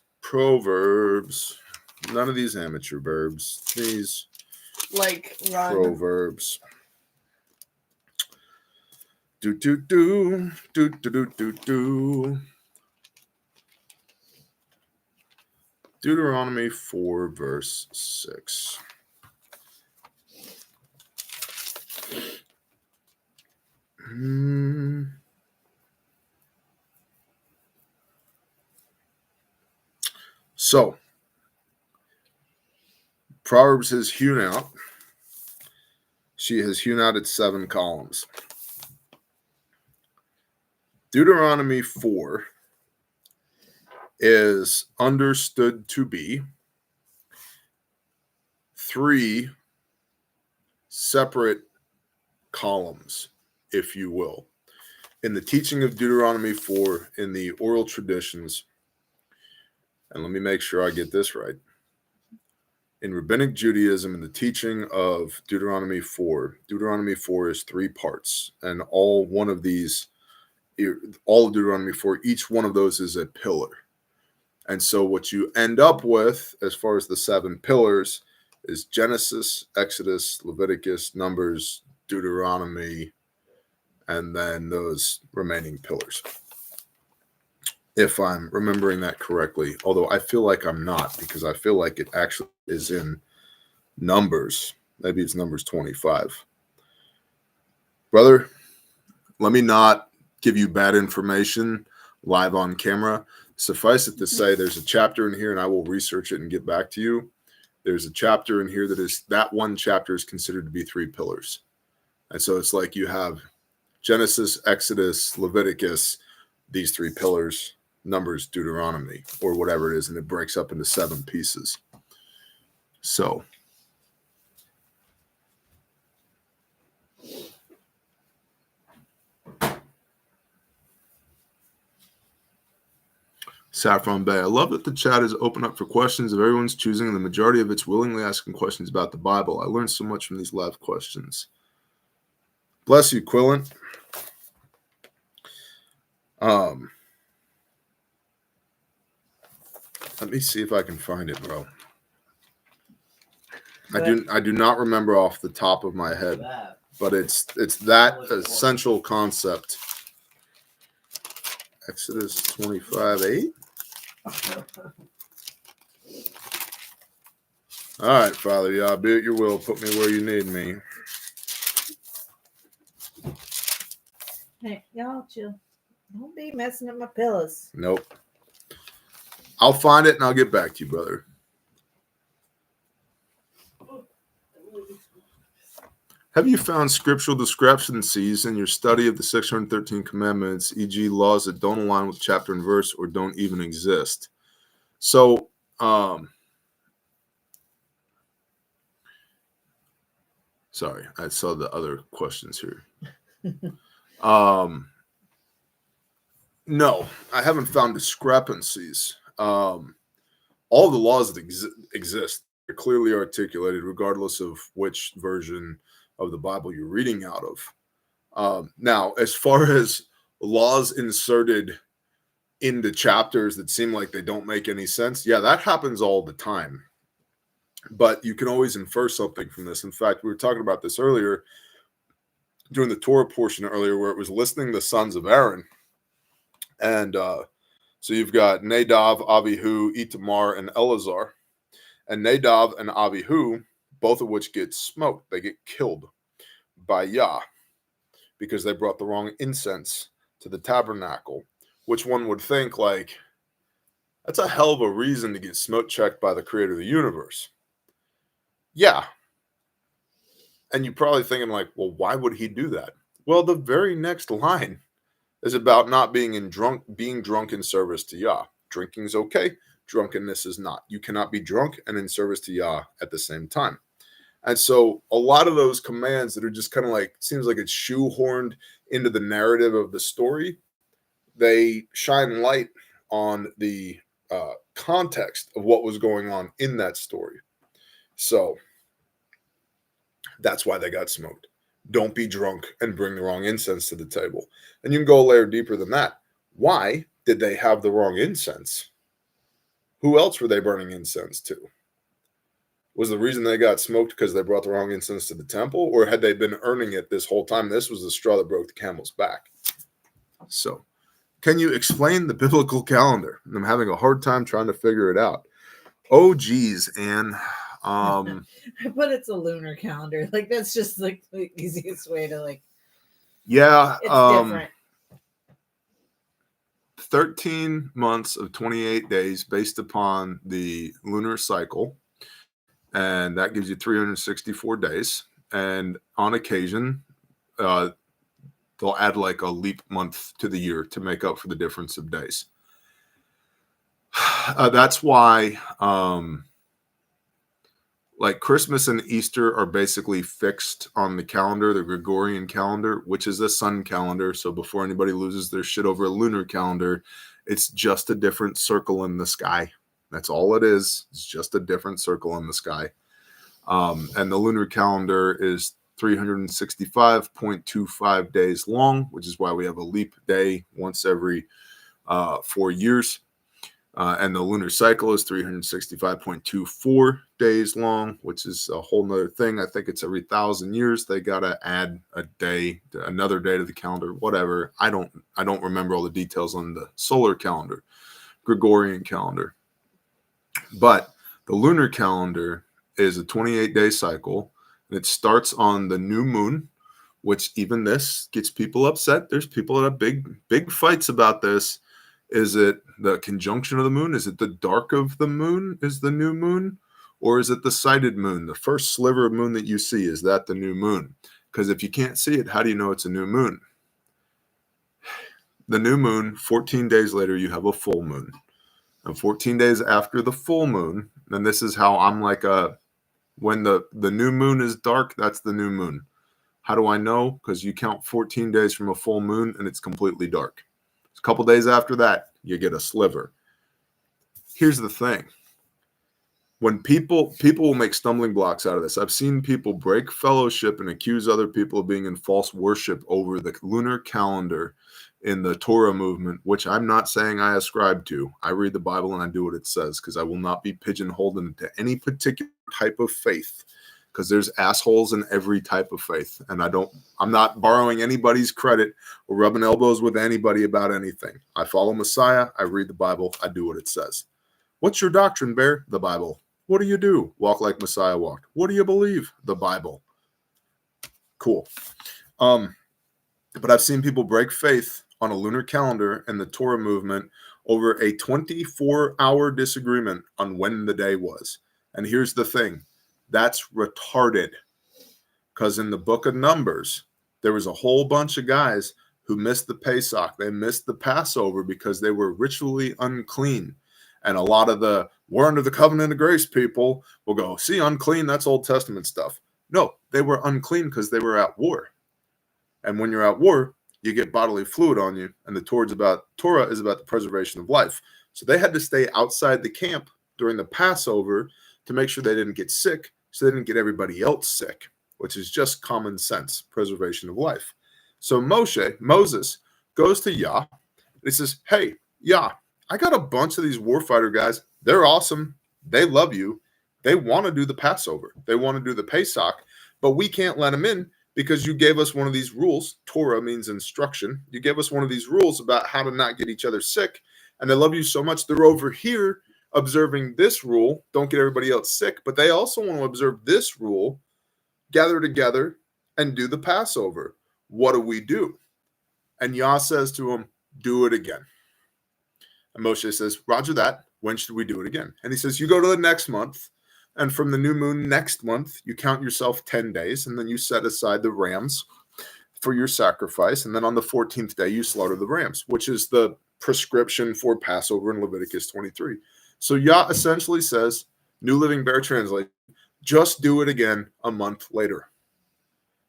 None of these amateur verbs. These like run. proverbs. Do. Deuteronomy 4, verse 6. So, Proverbs has hewn out. She has hewn out its 7 columns. Deuteronomy 4 is understood to be 3 separate columns, if you will. In the teaching of Deuteronomy 4, in the oral traditions, and let me make sure I get this right. In Rabbinic Judaism, in the teaching of Deuteronomy 4 is 3 parts, and all of Deuteronomy 4, each one of those is a pillar. And so what you end up with, as far as the 7 pillars, is Genesis, Exodus, Leviticus, Numbers, Deuteronomy, and then those remaining pillars. If I'm remembering that correctly, although I feel like I'm not, because I feel like it actually is in Numbers. Maybe it's Numbers 25. Brother, let me not give you bad information live on camera. Suffice it to say, there's a chapter in here, and I will research it and get back to you. There's a chapter in here that one chapter is considered to be 3 pillars. And so it's like you have Genesis, Exodus, Leviticus, these 3 pillars, Numbers, Deuteronomy, or whatever it is, and it breaks up into 7 pieces. So Saffron Bay, I love that the chat is open up for questions of everyone's choosing, and the majority of it's willingly asking questions about the Bible. I learned so much from these live questions. Bless you, Quillen. Let me see if I can find it, bro. I do not remember off the top of my head, but it's that essential concept. Exodus 25:8. All right, Father, Yah, be at your will. Put me where you need me. Hey, y'all chill. Don't be messing up my pillows. Nope. I'll find it and I'll get back to you, brother. Have you found scriptural discrepancies in your study of the 613 commandments, e.g. laws that don't align with chapter and verse or don't even exist? So, sorry, I saw the other questions here. No, I haven't found discrepancies. All the laws that exist are clearly articulated, regardless of which version of the Bible you're reading out of. Now, as far as laws inserted into chapters that seem like they don't make any sense, yeah, that happens all the time. But you can always infer something from this. In fact, we were talking about this earlier during the Torah portion earlier, where it was listing the sons of Aaron. And so you've got Nadav, Abihu, Itamar, and Eleazar. And Nadav and Abihu, both of which get smoked. They get killed by Yah because they brought the wrong incense to the tabernacle, which one would think, like, that's a hell of a reason to get smoke checked by the creator of the universe. Yeah. And you're probably thinking, like, well, why would he do that? Well, the very next line is about not being drunk in service to Yah. Drinking is okay. Drunkenness is not. You cannot be drunk and in service to Yah at the same time. And so a lot of those commands that are just kind of like, seems like it's shoehorned into the narrative of the story, they shine light on the context of what was going on in that story. So that's why they got smoked. Don't be drunk and bring the wrong incense to the table. And you can go a layer deeper than that. Why did they have the wrong incense? Who else were they burning incense to? Was the reason they got smoked because they brought the wrong incense to the temple? Or had they been earning it this whole time? This was the straw that broke the camel's back. So, can you explain the biblical calendar? I'm having a hard time trying to figure it out. Oh, geez, Anne. But it's a lunar calendar. Like that's just like the easiest way to like. Yeah. It's different. 13 months of 28 days based upon the lunar cycle. And that gives you 364 days. And on occasion, they'll add like a leap month to the year to make up for the difference of days. That's why like Christmas and Easter are basically fixed on the calendar, the Gregorian calendar, which is a sun calendar. So before anybody loses their shit over a lunar calendar, it's just a different circle in the sky. That's all it is. It's just a different circle in the sky. And the lunar calendar is 365.25 days long, which is why we have a leap day once every 4 years. And the lunar cycle is 365.24 days long, which is a whole nother thing. I think it's every 1,000 years they got to add a day, another day to the calendar, whatever. I don't remember all the details on the solar calendar, Gregorian calendar. But the lunar calendar is a 28-day cycle, and it starts on the new moon, which even this gets people upset. There's people that have big fights about this. Is it the conjunction of the moon? Is it the dark of the moon is the new moon? Or is it the sighted moon? The first sliver of moon that you see, is that the new moon? Because if you can't see it, how do you know it's a new moon? The new moon, 14 days later, you have a full moon. And 14 days after the full moon, and this is how I'm like when the new moon is dark, that's the new moon. How do I know? Because you count 14 days from a full moon and it's completely dark. A couple days after that, you get a sliver. Here's the thing. When people will make stumbling blocks out of this. I've seen people break fellowship and accuse other people of being in false worship over the lunar calendar in the Torah movement, which I'm not saying I ascribe to. I read the Bible and I do what it says because I will not be pigeonholed into any particular type of faith, because there's assholes in every type of faith. And I'm not borrowing anybody's credit or rubbing elbows with anybody about anything. I follow Messiah. I read the Bible. I do what it says. What's your doctrine, Bear? The Bible. What do you do? Walk like Messiah walked. What do you believe? The Bible. Cool. But I've seen people break faith on a lunar calendar and the Torah movement over a 24-hour disagreement on when the day was. And here's the thing. That's retarded, because in the book of Numbers, there was a whole bunch of guys who missed the Pesach. They missed the Passover because they were ritually unclean. And a lot of we're under the covenant of grace people will go, see, unclean, that's Old Testament stuff. No, they were unclean because they were at war. And when you're at war, you get bodily fluid on you. And the Torah is about the preservation of life. So they had to stay outside the camp during the Passover to make sure they didn't get sick, so they didn't get everybody else sick, which is just common sense, preservation of life. So Moses goes to Yah, and he says, hey, Yah, I got a bunch of these warfighter guys. They're awesome. They love you. They want to do the Passover. They want to do the Pesach, but we can't let them in because you gave us one of these rules. Torah means instruction. You gave us one of these rules about how to not get each other sick, and they love you so much they're over here observing this rule, don't get everybody else sick, but they also want to observe this rule, gather together and do the Passover. What do we do? And Yah says to him, do it again. And Moshe says, roger that. When should we do it again? And he says, you go to the next month, and from the new moon next month, you count yourself 10 days, and then you set aside the rams for your sacrifice. And then on the 14th day, you slaughter the rams, which is the prescription for Passover in Leviticus 23. So Yah essentially says, New Living Bear translation, just do it again a month later.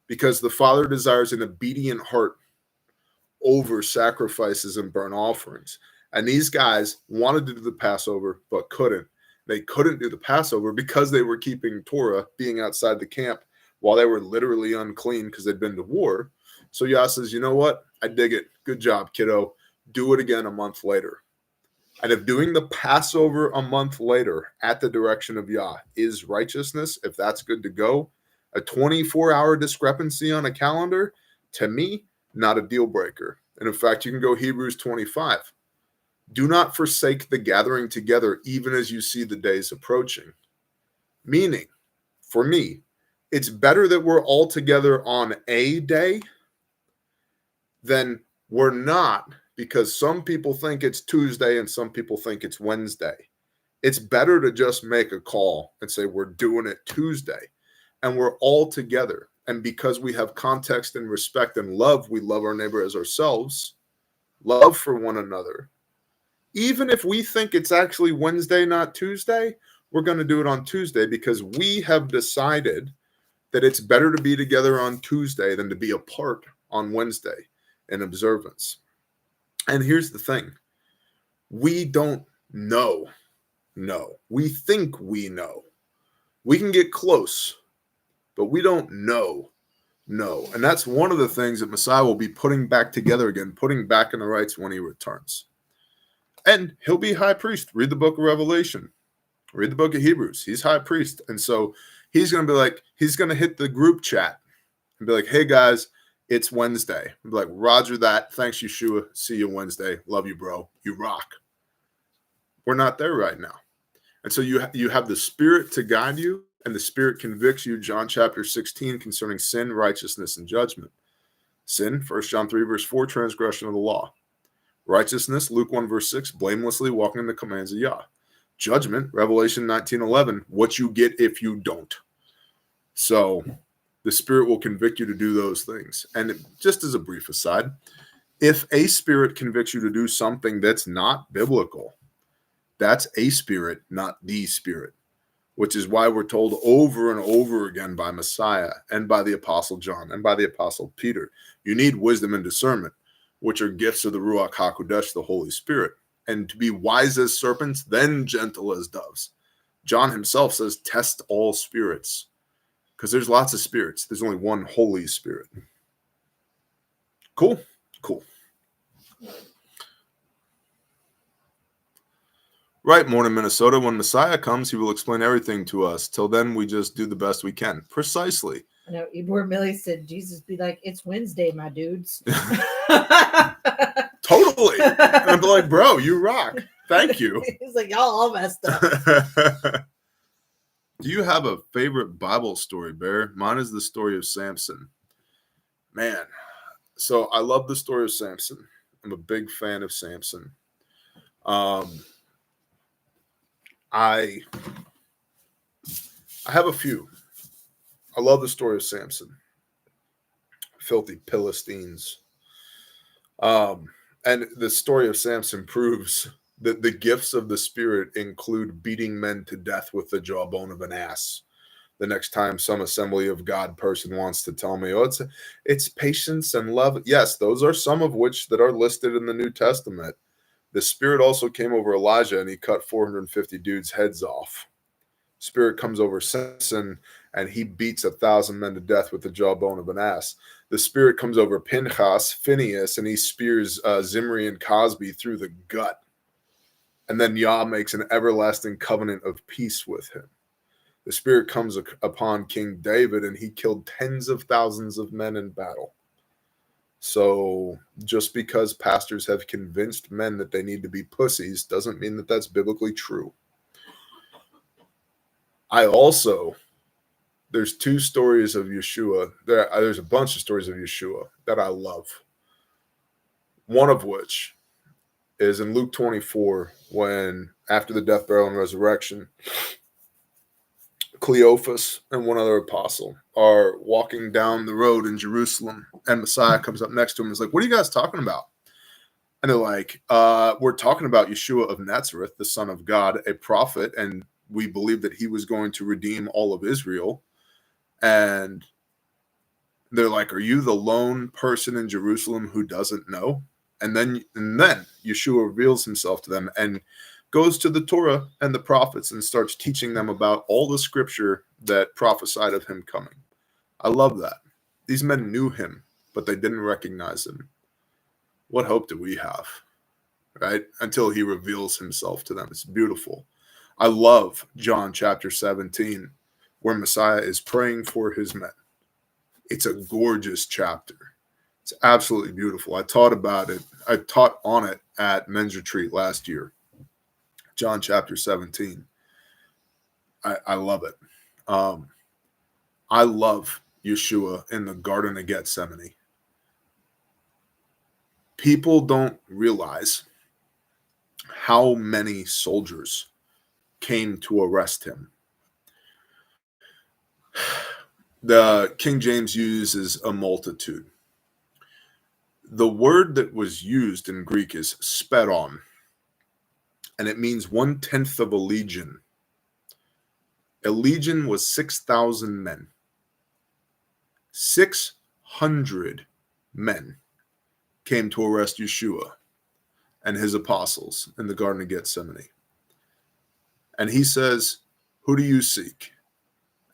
Because the Father desires an obedient heart over sacrifices and burnt offerings. And these guys wanted to do the Passover, but couldn't. They couldn't do the Passover because they were keeping Torah, being outside the camp, while they were literally unclean because they'd been to war. So Yah says, you know what? I dig it. Good job, kiddo. Do it again a month later. And if doing the Passover a month later at the direction of Yah is righteousness, if that's good to go, a 24-hour discrepancy on a calendar, to me, not a deal breaker. And in fact, you can go Hebrews 25. Do not forsake the gathering together, even as you see the days approaching. Meaning, for me, it's better that we're all together on a day than we're not, because some people think it's Tuesday and some people think it's Wednesday. It's better to just make a call and say we're doing it Tuesday and we're all together. And because we have context and respect and love, we love our neighbor as ourselves, love for one another. Even if we think it's actually Wednesday, not Tuesday, we're going to do it on Tuesday because we have decided that it's better to be together on Tuesday than to be apart on Wednesday in observance. And here's the thing. We don't know. No. We think we know. We can get close, but we don't know. No. And that's one of the things that Messiah will be putting back together again, putting back in the rights when he returns. And he'll be high priest. Read the book of Revelation. Read the book of Hebrews. He's high priest. And so he's going to be like, he's going to hit the group chat and be like, hey guys, it's Wednesday. And be like, roger that. Thanks, Yeshua. See you Wednesday. Love you, bro. You rock. We're not there right now. And so you have the Spirit to guide you, and the Spirit convicts you, John chapter 16, concerning sin, righteousness, and judgment. Sin, 1 John 3, verse 4, transgression of the law. Righteousness, Luke 1, verse 6, blamelessly walking in the commands of Yah. Judgment, Revelation 19:11, what you get if you don't. So the Spirit will convict you to do those things. And just as a brief aside, if a spirit convicts you to do something that's not biblical, that's a spirit, not the Spirit, which is why we're told over and over again by Messiah and by the Apostle John and by the Apostle Peter, you need wisdom and discernment, which are gifts of the Ruach HaKodesh, the Holy Spirit, and to be wise as serpents, then gentle as doves. John himself says, test all spirits, because there's lots of spirits. There's only one Holy Spirit. Cool? Cool. Right, morning, Minnesota. When Messiah comes, he will explain everything to us. Till then, we just do the best we can. Precisely. I know Ibor Millie said, Jesus be like, it's Wednesday, my dudes. Totally. And I'm like, bro, you rock. Thank you. He's like, y'all all messed up. Do you have a favorite Bible story, Bear? Mine is the story of Samson. Man, so I love the story of Samson. I'm a big fan of Samson. I have a few. I love the story of Samson. Filthy Philistines. And the story of Samson proves that the gifts of the Spirit include beating men to death with the jawbone of an ass. The next time some Assembly of God person wants to tell me, oh, it's patience and love. Yes, those are some of which that are listed in the New Testament. The Spirit also came over Elijah and he cut 450 dudes' heads off. Spirit comes over Samson and he beats 1,000 men to death with the jawbone of an ass. The Spirit comes over Phineas, and he spears Zimri and Cosby through the gut. And then Yah makes an everlasting covenant of peace with him. The Spirit comes upon King David, and he killed tens of thousands of men in battle. So just because pastors have convinced men that they need to be pussies doesn't mean that that's biblically true. There's two stories of Yeshua. There's a bunch of stories of Yeshua that I love. One of which is in Luke 24, when after the death, burial, and resurrection, Cleophas and one other apostle are walking down the road in Jerusalem, and Messiah comes up next to him and is like, what are you guys talking about? And they're like, we're talking about Yeshua of Nazareth, the Son of God, a prophet, and we believe that he was going to redeem all of Israel. And they're like, are you the lone person in Jerusalem who doesn't know? And then Yeshua reveals himself to them and goes to the Torah and the prophets and starts teaching them about all the scripture that prophesied of him coming. I love that. These men knew him, but they didn't recognize him. What hope do we have, right? Until he reveals himself to them. It's beautiful. I love John chapter 17, where Messiah is praying for his men. It's a gorgeous chapter. It's absolutely beautiful. I taught about it. I taught on it at men's retreat last year. John chapter 17. I love it. I love Yeshua in the Garden of Gethsemane. People don't realize how many soldiers came to arrest him. The King James uses a multitude. The word that was used in Greek is spedon, and it means 1/10 of a legion. A legion was 6,000 men. 600 men came to arrest Yeshua and his apostles in the Garden of Gethsemane. And he says, "Who do you seek?"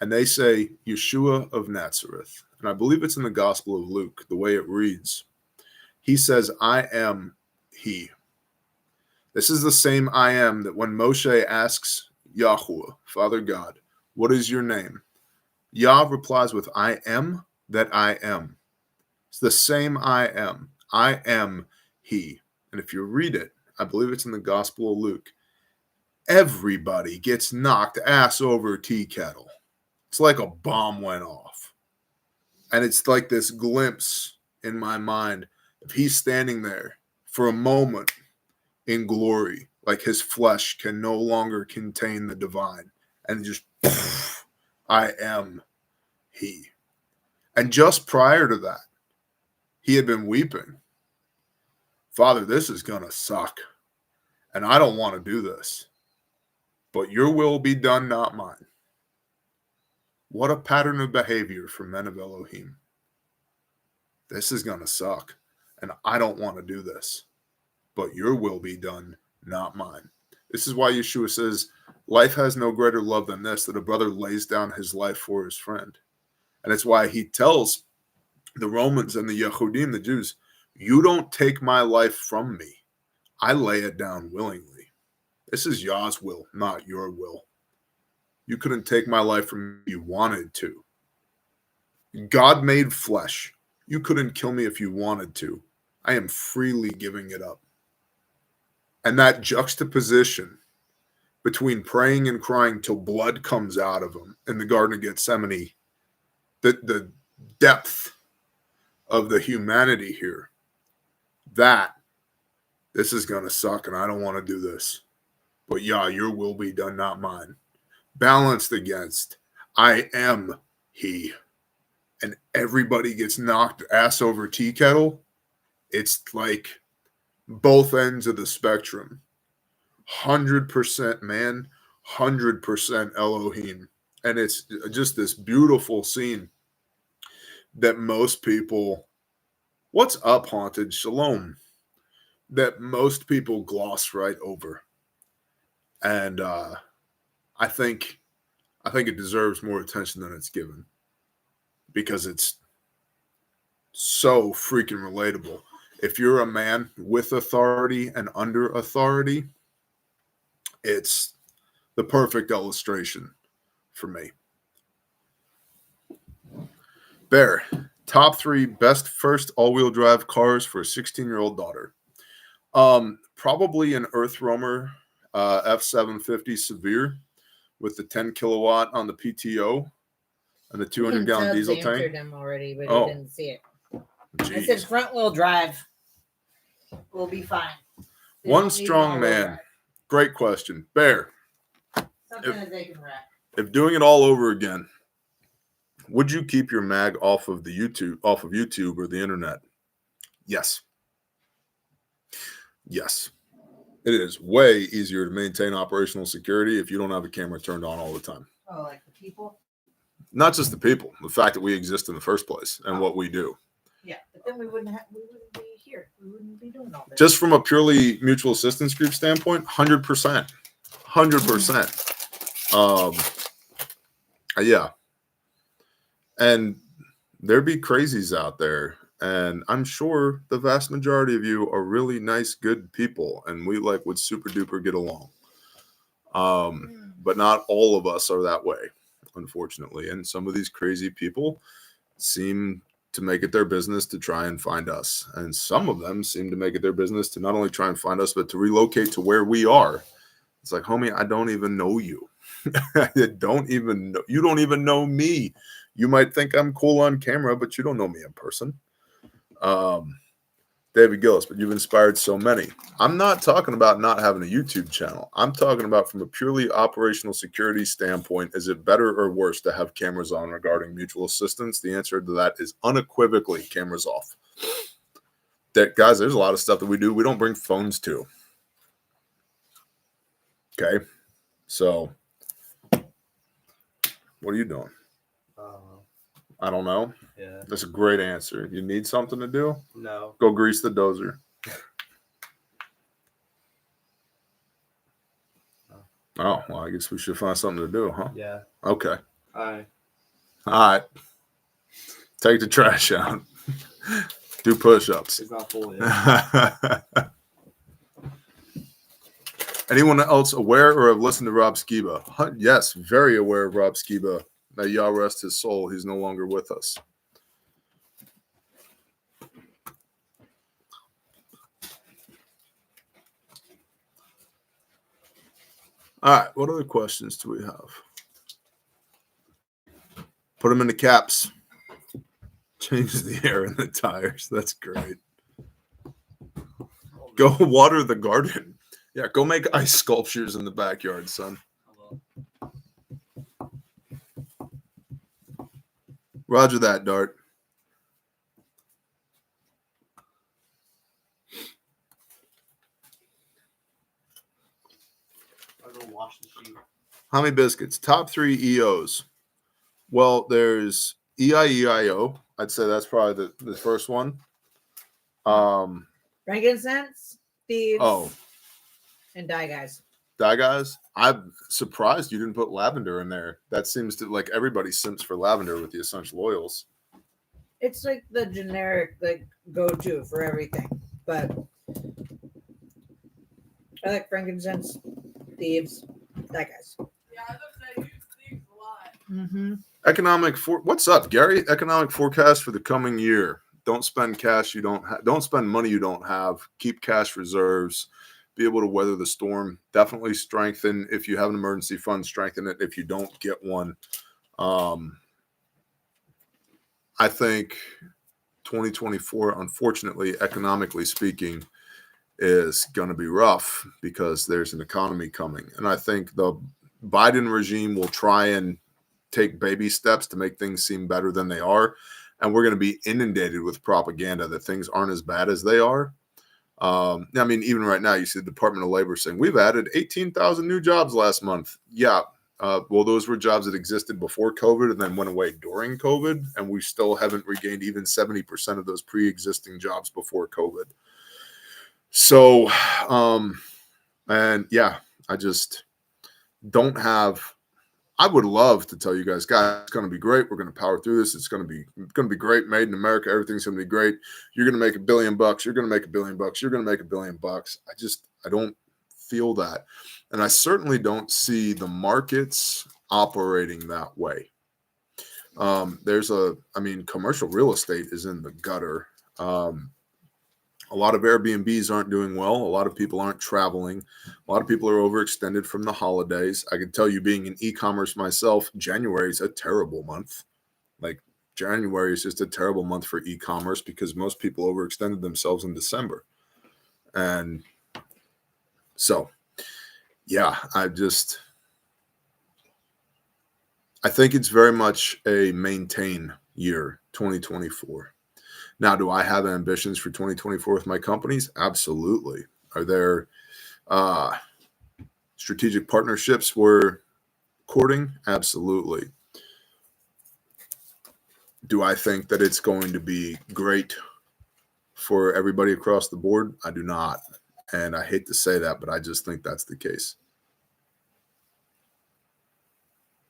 And they say, "Yeshua of Nazareth." And I believe it's in the Gospel of Luke, the way it reads. He says, "I am he." This is the same I am that when Moshe asks Yahweh, Father God, "What is your name?" Yah replies with, "I am that I am." It's the same I am. I am he. And if you read it, I believe it's in the Gospel of Luke, everybody gets knocked ass over tea kettle. It's like a bomb went off. And it's like this glimpse in my mind of he's standing there for a moment in glory, like his flesh can no longer contain the divine. And just, I am he. And just prior to that, he had been weeping. "Father, this is going to suck. And I don't want to do this. But your will be done, not mine." What a pattern of behavior for men of Elohim. This is going to suck. And I don't want to do this. But your will be done, not mine. This is why Yeshua says, life has no greater love than this, that a brother lays down his life for his friend. And it's why he tells the Romans and the Yehudim, the Jews, "You don't take my life from me. I lay it down willingly." This is Yah's will, not your will. You couldn't take my life from me if you wanted to. God made flesh. You couldn't kill me if you wanted to. I am freely giving it up. And that juxtaposition between praying and crying till blood comes out of him in the Garden of Gethsemane, the depth of the humanity here, this is going to suck and I don't want to do this. But yeah, your will be done, not mine. Balanced against, I am he. And everybody gets knocked ass over tea kettle. It's like both ends of the spectrum. 100% man, 100% Elohim. And it's just this beautiful scene that most people, what's up, Haunted? Shalom. That most people gloss right over. And I think it deserves more attention than it's given because it's so freaking relatable. If you're a man with authority and under authority, it's the perfect illustration for me. Bear, top 3 best first all-wheel drive cars for a 16-year-old daughter. Probably an Earth Roamer F750 Severe with the 10 kilowatt on the PTO and the 200-gallon diesel tank. Answered him already, but Oh. he didn't see it. Jeez. I said front wheel drive. We'll be fine. They One don't need strong all-wheel man. drive. Great question. Bear, Something that they can wrap. if doing it all over again, would you keep your mag off of YouTube or the internet? Yes. Yes. It is way easier to maintain operational security if you don't have a camera turned on all the time. Oh, like the people? Not just the people, the fact that we exist in the first place and what we do. Yeah, but then we wouldn't be here. We wouldn't be doing all this. Just from a purely mutual assistance group standpoint, 100%. 100%. Yeah. And there be crazies out there. And I'm sure the vast majority of you are really nice, good people. And we would super duper get along. But not all of us are that way, unfortunately. And some of these crazy people seem to make it their business to try and find us. And some of them seem to make it their business to not only try and find us, but to relocate to where we are. It's like, homie, I don't even know you. You don't even know me. You might think I'm cool on camera, but you don't know me in person. David Gillis, but you've inspired so many. I'm not talking about not having a YouTube channel. I'm talking about from a purely operational security standpoint, is it better or worse to have cameras on regarding mutual assistance? The answer to that is unequivocally cameras off. Guys, there's a lot of stuff that we do we don't bring phones to. Okay? So, what are you doing? I don't know. Yeah. That's a great answer. You need something to do? No. Go grease the dozer. Oh, well, I guess we should find something to do, huh? Yeah. Okay. All right. Take the trash out. Do push-ups. It's not full yet. Anyone else aware or have listened to Rob Skiba? Yes, very aware of Rob Skiba. May Yah rest his soul. He's no longer with us. All right, what other questions do we have? Put them in the caps. Change the air in the tires. That's great. Go water the garden. Yeah, go make ice sculptures in the backyard, son. Roger that, Dart. I'll go wash the sheet. How many biscuits? Top 3 EOs. Well, there's EIEIO. I'd say that's probably the first one. Frankincense, thieves, Oh, and die guys. Die Guys. I'm surprised you didn't put lavender in there. That seems to, like, everybody simps for lavender with the essential oils. It's like the generic, like, go-to for everything. But I like frankincense, thieves, die guys. Yeah, I was gonna say use thieves a lot. Mm-hmm. What's up, Gary? Economic forecast for the coming year. Don't spend cash you don't have. Don't spend money you don't have. Keep cash reserves. Be able to weather the storm. Definitely strengthen. If you have an emergency fund, strengthen it. If you don't get one, I think 2024, unfortunately, economically speaking, is going to be rough because there's an economy coming. And I think the Biden regime will try and take baby steps to make things seem better than they are. And we're going to be inundated with propaganda that things aren't as bad as they are. I mean, even right now, you see the Department of Labor saying we've added 18,000 new jobs last month. Yeah. Well, those were jobs that existed before COVID and then went away during COVID. And we still haven't regained even 70% of those pre-existing jobs before COVID. So, and yeah, I just don't have. I would love to tell you guys, it's going to be great. We're going to power through this. It's going to be great. Made in America. Everything's going to be great. You're going to make $1 billion. You're going to make $1 billion. You're going to make $1 billion. I don't feel that. And I certainly don't see the markets operating that way. Commercial real estate is in the gutter. A lot of Airbnbs aren't doing well. A lot of people aren't traveling. A lot of people are overextended from the holidays. I can tell you, being in e-commerce myself, January is a terrible month. Like, January is just a terrible month for e-commerce because most people overextended themselves in December. And so, yeah, I think it's very much a maintain year, 2024. Now, do I have ambitions for 2024 with my companies? Absolutely. Are there strategic partnerships we're courting? Absolutely. Do I think that it's going to be great for everybody across the board? I do not. And I hate to say that, but I just think that's the case.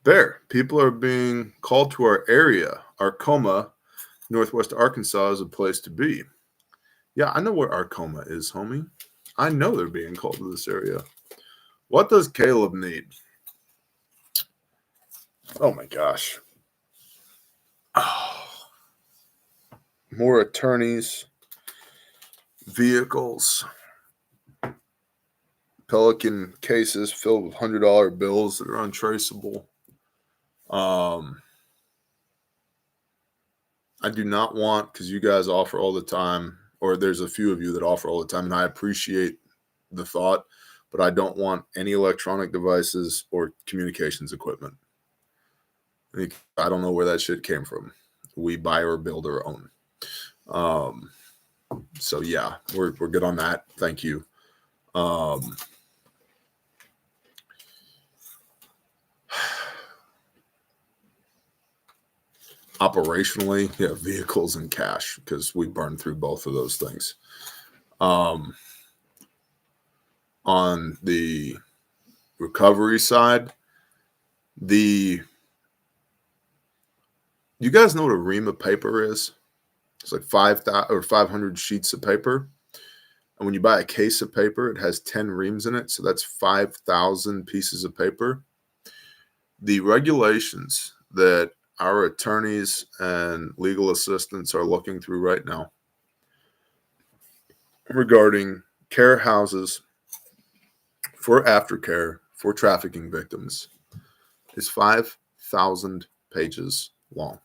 There, people are being called to our area. Arcoma, Northwest Arkansas, is a place to be. Yeah, I know where Arcoma is, homie. I know they're being called to this area. What does Caleb need? Oh my gosh. Oh. more attorneys, vehicles, Pelican cases filled with $100 bills that are untraceable. I do not want, because you guys offer all the time, or there's a few of you that offer all the time, and I appreciate the thought, but I don't want any electronic devices or communications equipment. I don't know where that shit came from. We buy or build our own. So yeah, we're good on that. Thank you. Operationally, yeah, vehicles and cash, because we burn through both of those things. On the recovery side, you guys know what a ream of paper is? It's like 5,000 or 500 sheets of paper. And when you buy a case of paper, it has 10 reams in it. So that's 5,000 pieces of paper. The regulations that our attorneys and legal assistants are looking through right now regarding care houses for aftercare for trafficking victims is 5,000 pages long.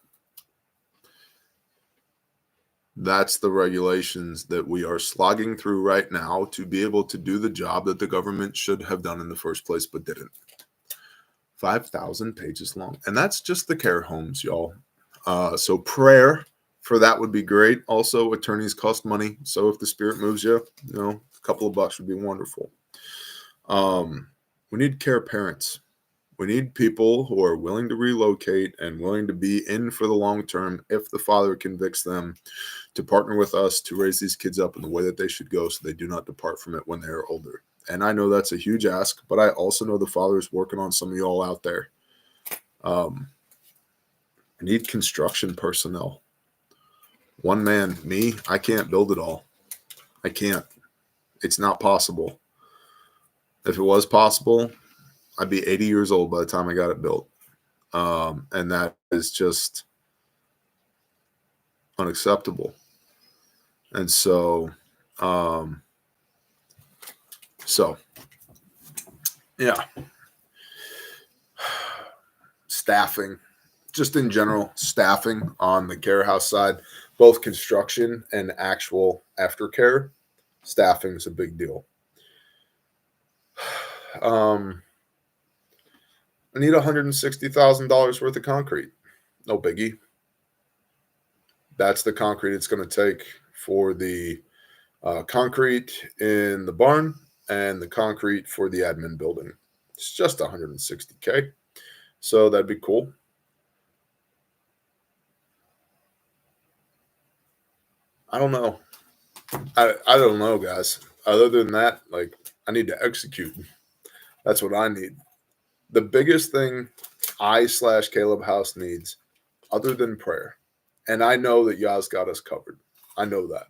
That's the regulations that we are slogging through right now to be able to do the job that the government should have done in the first place, but didn't. 5,000 pages long. And that's just the care homes, y'all. So prayer for that would be great. Also, attorneys cost money. So if the Spirit moves you, a couple of bucks would be wonderful. We need care parents. We need people who are willing to relocate and willing to be in for the long term if the Father convicts them to partner with us to raise these kids up in the way that they should go so they do not depart from it when they are older. And I know that's a huge ask, but I also know the Father is working on some of y'all out there. I need construction personnel. One man, me, I can't build it all. I can't. It's not possible. If it was possible, I'd be 80 years old by the time I got it built. And that is just unacceptable. And so, yeah. Staffing, just in general, staffing on the care house side, both construction and actual aftercare, staffing is a big deal. I need $160,000 worth of concrete. No biggie. That's the concrete it's going to take for the concrete in the barn and the concrete for the admin building. It's just $160K. So that'd be cool. I don't know. I don't know, guys. Other than that, I need to execute. That's what I need. The biggest thing I/Caleb House needs, other than prayer, and I know that Yah's got us covered. I know that.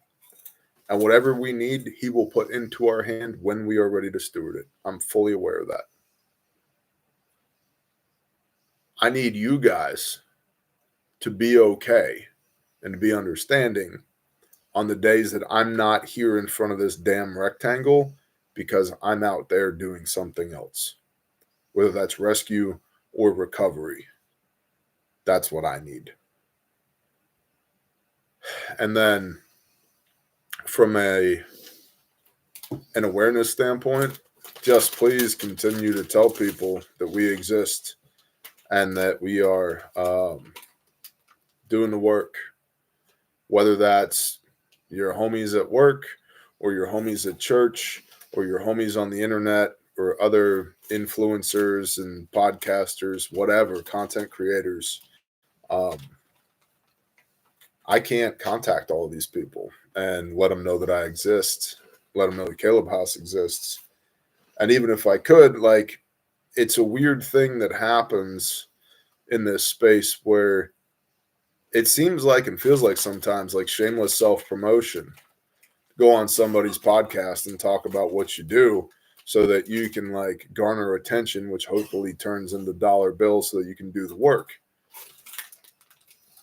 And whatever we need, he will put into our hand when we are ready to steward it. I'm fully aware of that. I need you guys to be okay and to be understanding on the days that I'm not here in front of this damn rectangle because I'm out there doing something else, whether that's rescue or recovery. That's what I need. And then from an awareness standpoint, just please continue to tell people that we exist and that we are doing the work, whether that's your homies at work or your homies at church or your homies on the internet or other influencers and podcasters, whatever, content creators. I can't contact all of these people and let them know that I exist, let them know the Caleb House exists. And even if I could, it's a weird thing that happens in this space where it seems like and feels like sometimes like shameless self-promotion. Go on somebody's podcast and talk about what you do so that you can garner attention, which hopefully turns into dollar bills so that you can do the work.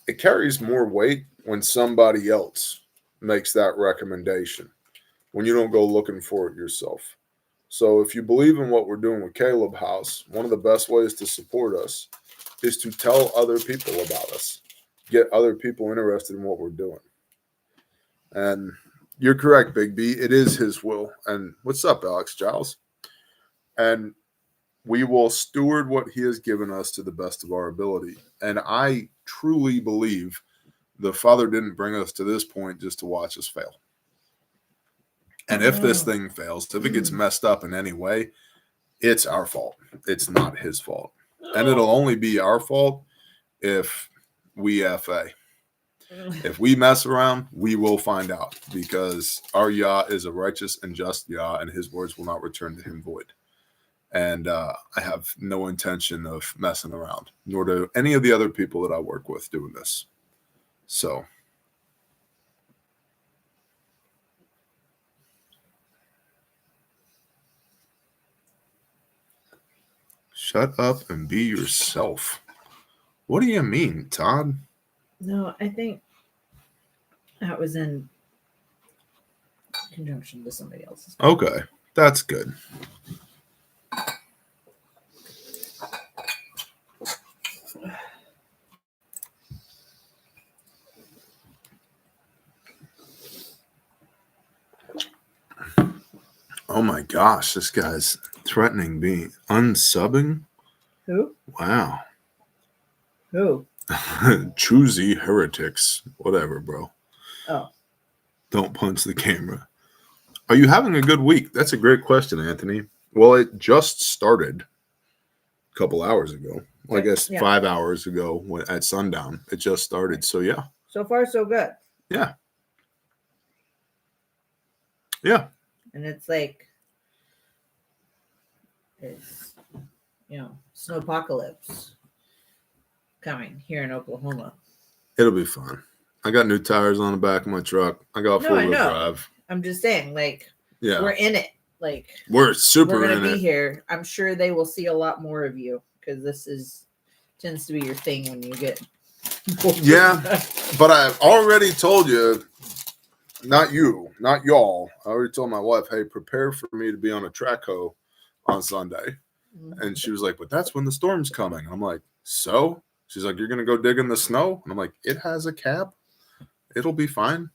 It carries more weight when somebody else makes that recommendation, when you don't go looking for it yourself. So if you believe in what we're doing with Caleb House, one of the best ways to support us is to tell other people about us, get other people interested in what we're doing. And you're correct, Big B. It is his will. And what's up, Alex Giles? And we will steward what he has given us to the best of our ability. And I truly believe the Father didn't bring us to this point just to watch us fail. And if this thing fails, if it gets messed up in any way, it's our fault. It's not his fault. And it'll only be our fault if we FA. If we mess around, we will find out, because our Yah is a righteous and just Yah, and his words will not return to him void. And I have no intention of messing around, nor do any of the other people that I work with doing this. So. Shut up and be yourself. What do you mean, Todd? No, I think that was in conjunction with somebody else's. Okay, that's good. Oh my gosh, this guy's threatening me. Unsubbing? Who? Wow. Who? Choosy heretics. Whatever, bro. Oh. Don't punch the camera. Are you having a good week? That's a great question, Anthony. Well, it just started a couple hours ago. Well, I guess 5 hours ago at sundown. It just started. So, yeah. So far, so good. Yeah. Yeah. And it's like, it's, snowpocalypse coming here in Oklahoma. It'll be fun. I got new tires on the back of my truck. I got four-wheel drive. I'm just saying, like, yeah, we're in it. Like, we're super we're in gonna it. be here. I'm sure they will see a lot more of you, because this tends to be your thing when you get. Yeah, but I've already told you, not you, not y'all. I already told my wife, hey, prepare for me to be on a track hoe on Sunday. Mm-hmm. And she was like, but that's when the storm's coming. I'm like, so? She's like, you're going to go dig in the snow? And I'm like, it has a cab. It'll be fine.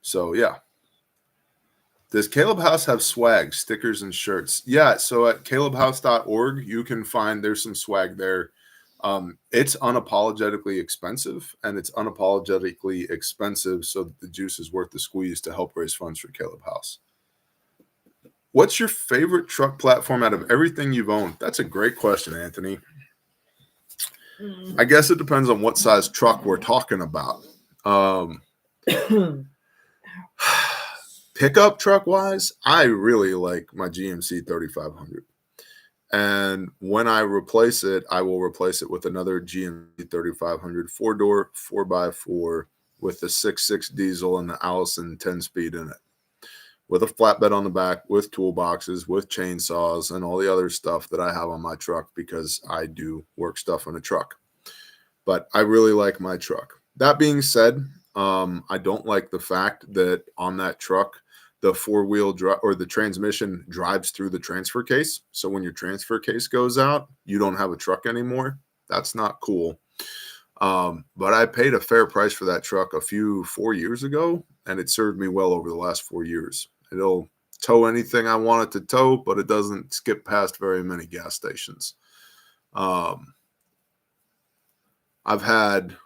So, yeah. Does Caleb House have swag, stickers, and shirts? Yeah, so at calebhouse.org, you can find there's some swag there. It's unapologetically expensive, and it's unapologetically expensive so that the juice is worth the squeeze to help raise funds for Caleb House. What's your favorite truck platform out of everything you've owned? That's a great question, Anthony. I guess it depends on what size truck we're talking about. Pickup truck wise, I really like my GMC 3500. And when I replace it, I will replace it with another GMC 3500 4-door 4x4 with the 6.6 diesel and the Allison 10-speed in it, with a flatbed on the back, with toolboxes, with chainsaws, and all the other stuff that I have on my truck, because I do work stuff in a truck. But I really like my truck. That being said, I don't like the fact that on that truck, the four-wheel drive or the transmission drives through the transfer case. So when your transfer case goes out, you don't have a truck anymore. That's not cool. But I paid a fair price for that truck 4 years ago, and it served me well over the last 4 years. It'll tow anything I want it to tow, but it doesn't skip past very many gas stations. I've had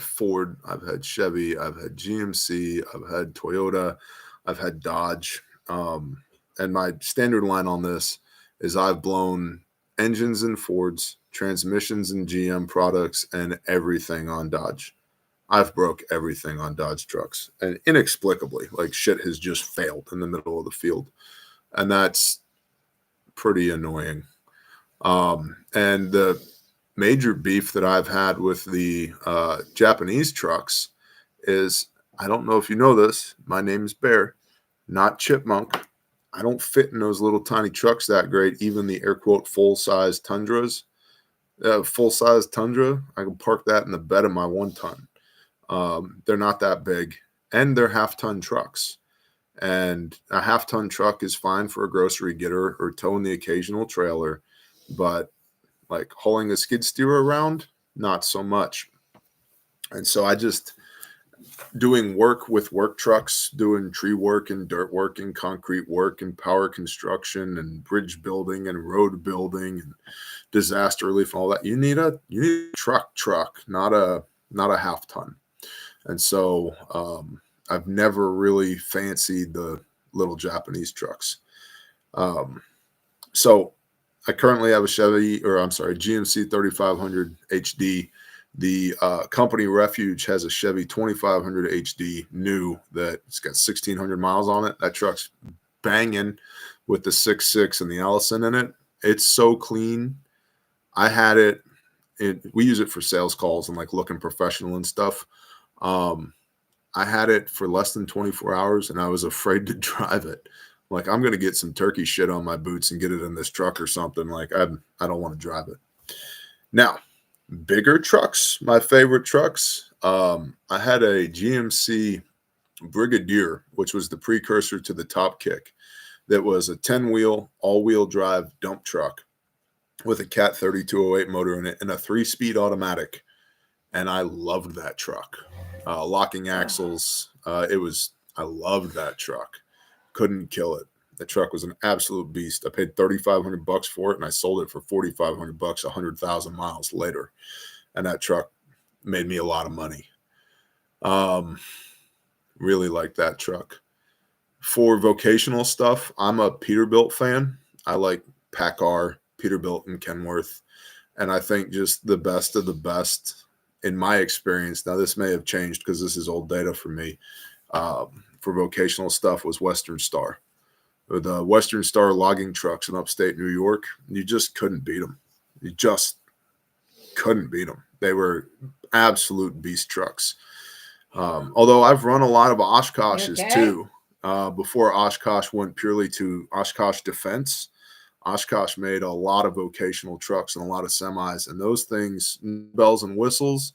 Ford, I've had Chevy, I've had GMC, I've had Toyota, I've had Dodge. And my standard line on this is I've blown engines in Fords, transmissions in GM products, and everything on Dodge. I've broke everything on Dodge trucks, and inexplicably, like, shit has just failed in the middle of the field. And that's pretty annoying. And the major beef that I've had with the Japanese trucks is, I don't know if you know this, my name is Bear, not Chipmunk. I don't fit in those little tiny trucks that great, even the air quote full-size Tundras. Full-size Tundra, I can park that in the bed of my 1-ton. They're not that big, and they're half-ton trucks. And a half-ton truck is fine for a grocery getter or towing the occasional trailer, but like hauling a skid steer around, not so much. And so I just doing work with work trucks, doing tree work and dirt work and concrete work and power construction and bridge building and road building and disaster relief and all that. You need a truck, not a half ton. And so I've never really fancied the little Japanese trucks. So I currently have a GMC 3500 HD. The company Refuge has a Chevy 2500 HD new that's got 1,600 miles on it. That truck's banging with the 6.6 and the Allison in it. It's so clean. I had it. We use it for sales calls and like looking professional and stuff. I had it for less than 24 hours and I was afraid to drive it. Like, I'm going to get some turkey shit on my boots and get it in this truck or something. Like, I don't want to drive it. Now, bigger trucks, my favorite trucks. I had a GMC Brigadier, which was the precursor to the Top Kick. That was a 10-wheel, all-wheel drive dump truck with a Cat 3208 motor in it and a 3-speed automatic. And I loved that truck. Locking axles. I loved that truck. Couldn't kill it. The truck was an absolute beast. I paid $3,500 for it, and I sold it for $4,500 100,000 miles later. And that truck made me a lot of money. Really like that truck. For vocational stuff, I'm a Peterbilt fan. I like PACCAR, Peterbilt, and Kenworth. And I think just the best of the best in my experience. Now, this may have changed because this is old data for me. For vocational stuff was Western Star. The Western Star logging trucks in upstate New York, you just couldn't beat them. You just couldn't beat them. They were absolute beast trucks. Although I've run a lot of Oshkoshes too. Before Oshkosh went purely to Oshkosh Defense, Oshkosh made a lot of vocational trucks and a lot of semis, and those things, bells and whistles,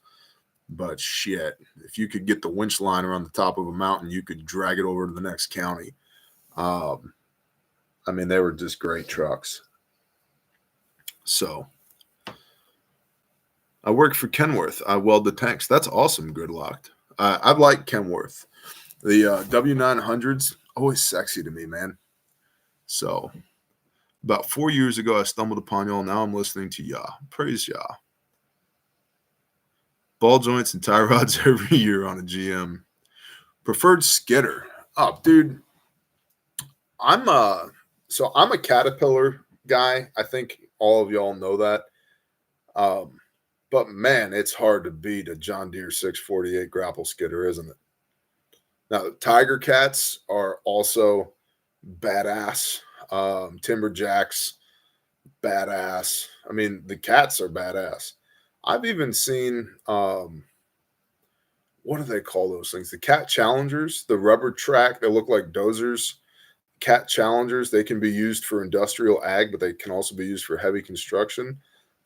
but shit, if you could get the winch liner on the top of a mountain, you could drag it over to the next county. I mean, they were just great trucks. So I work for Kenworth. I weld the tanks. That's awesome, Gridlocked. I like Kenworth. The W900s, always sexy to me, man. So about 4 years ago, I stumbled upon y'all. Now I'm listening to Yah. Praise Yah. Ball joints and tie rods every year on a GM. Preferred skidder. Oh, dude. I'm a Caterpillar guy. I think all of y'all know that. But man, it's hard to beat a John Deere 648 grapple skidder, isn't it? Now, the Tiger Cats are also badass. Timberjacks, badass. I mean, the Cats are badass. I've even seen, what do they call those things? The Cat Challengers, the rubber track that look like dozers. Cat Challengers, they can be used for industrial ag, but they can also be used for heavy construction.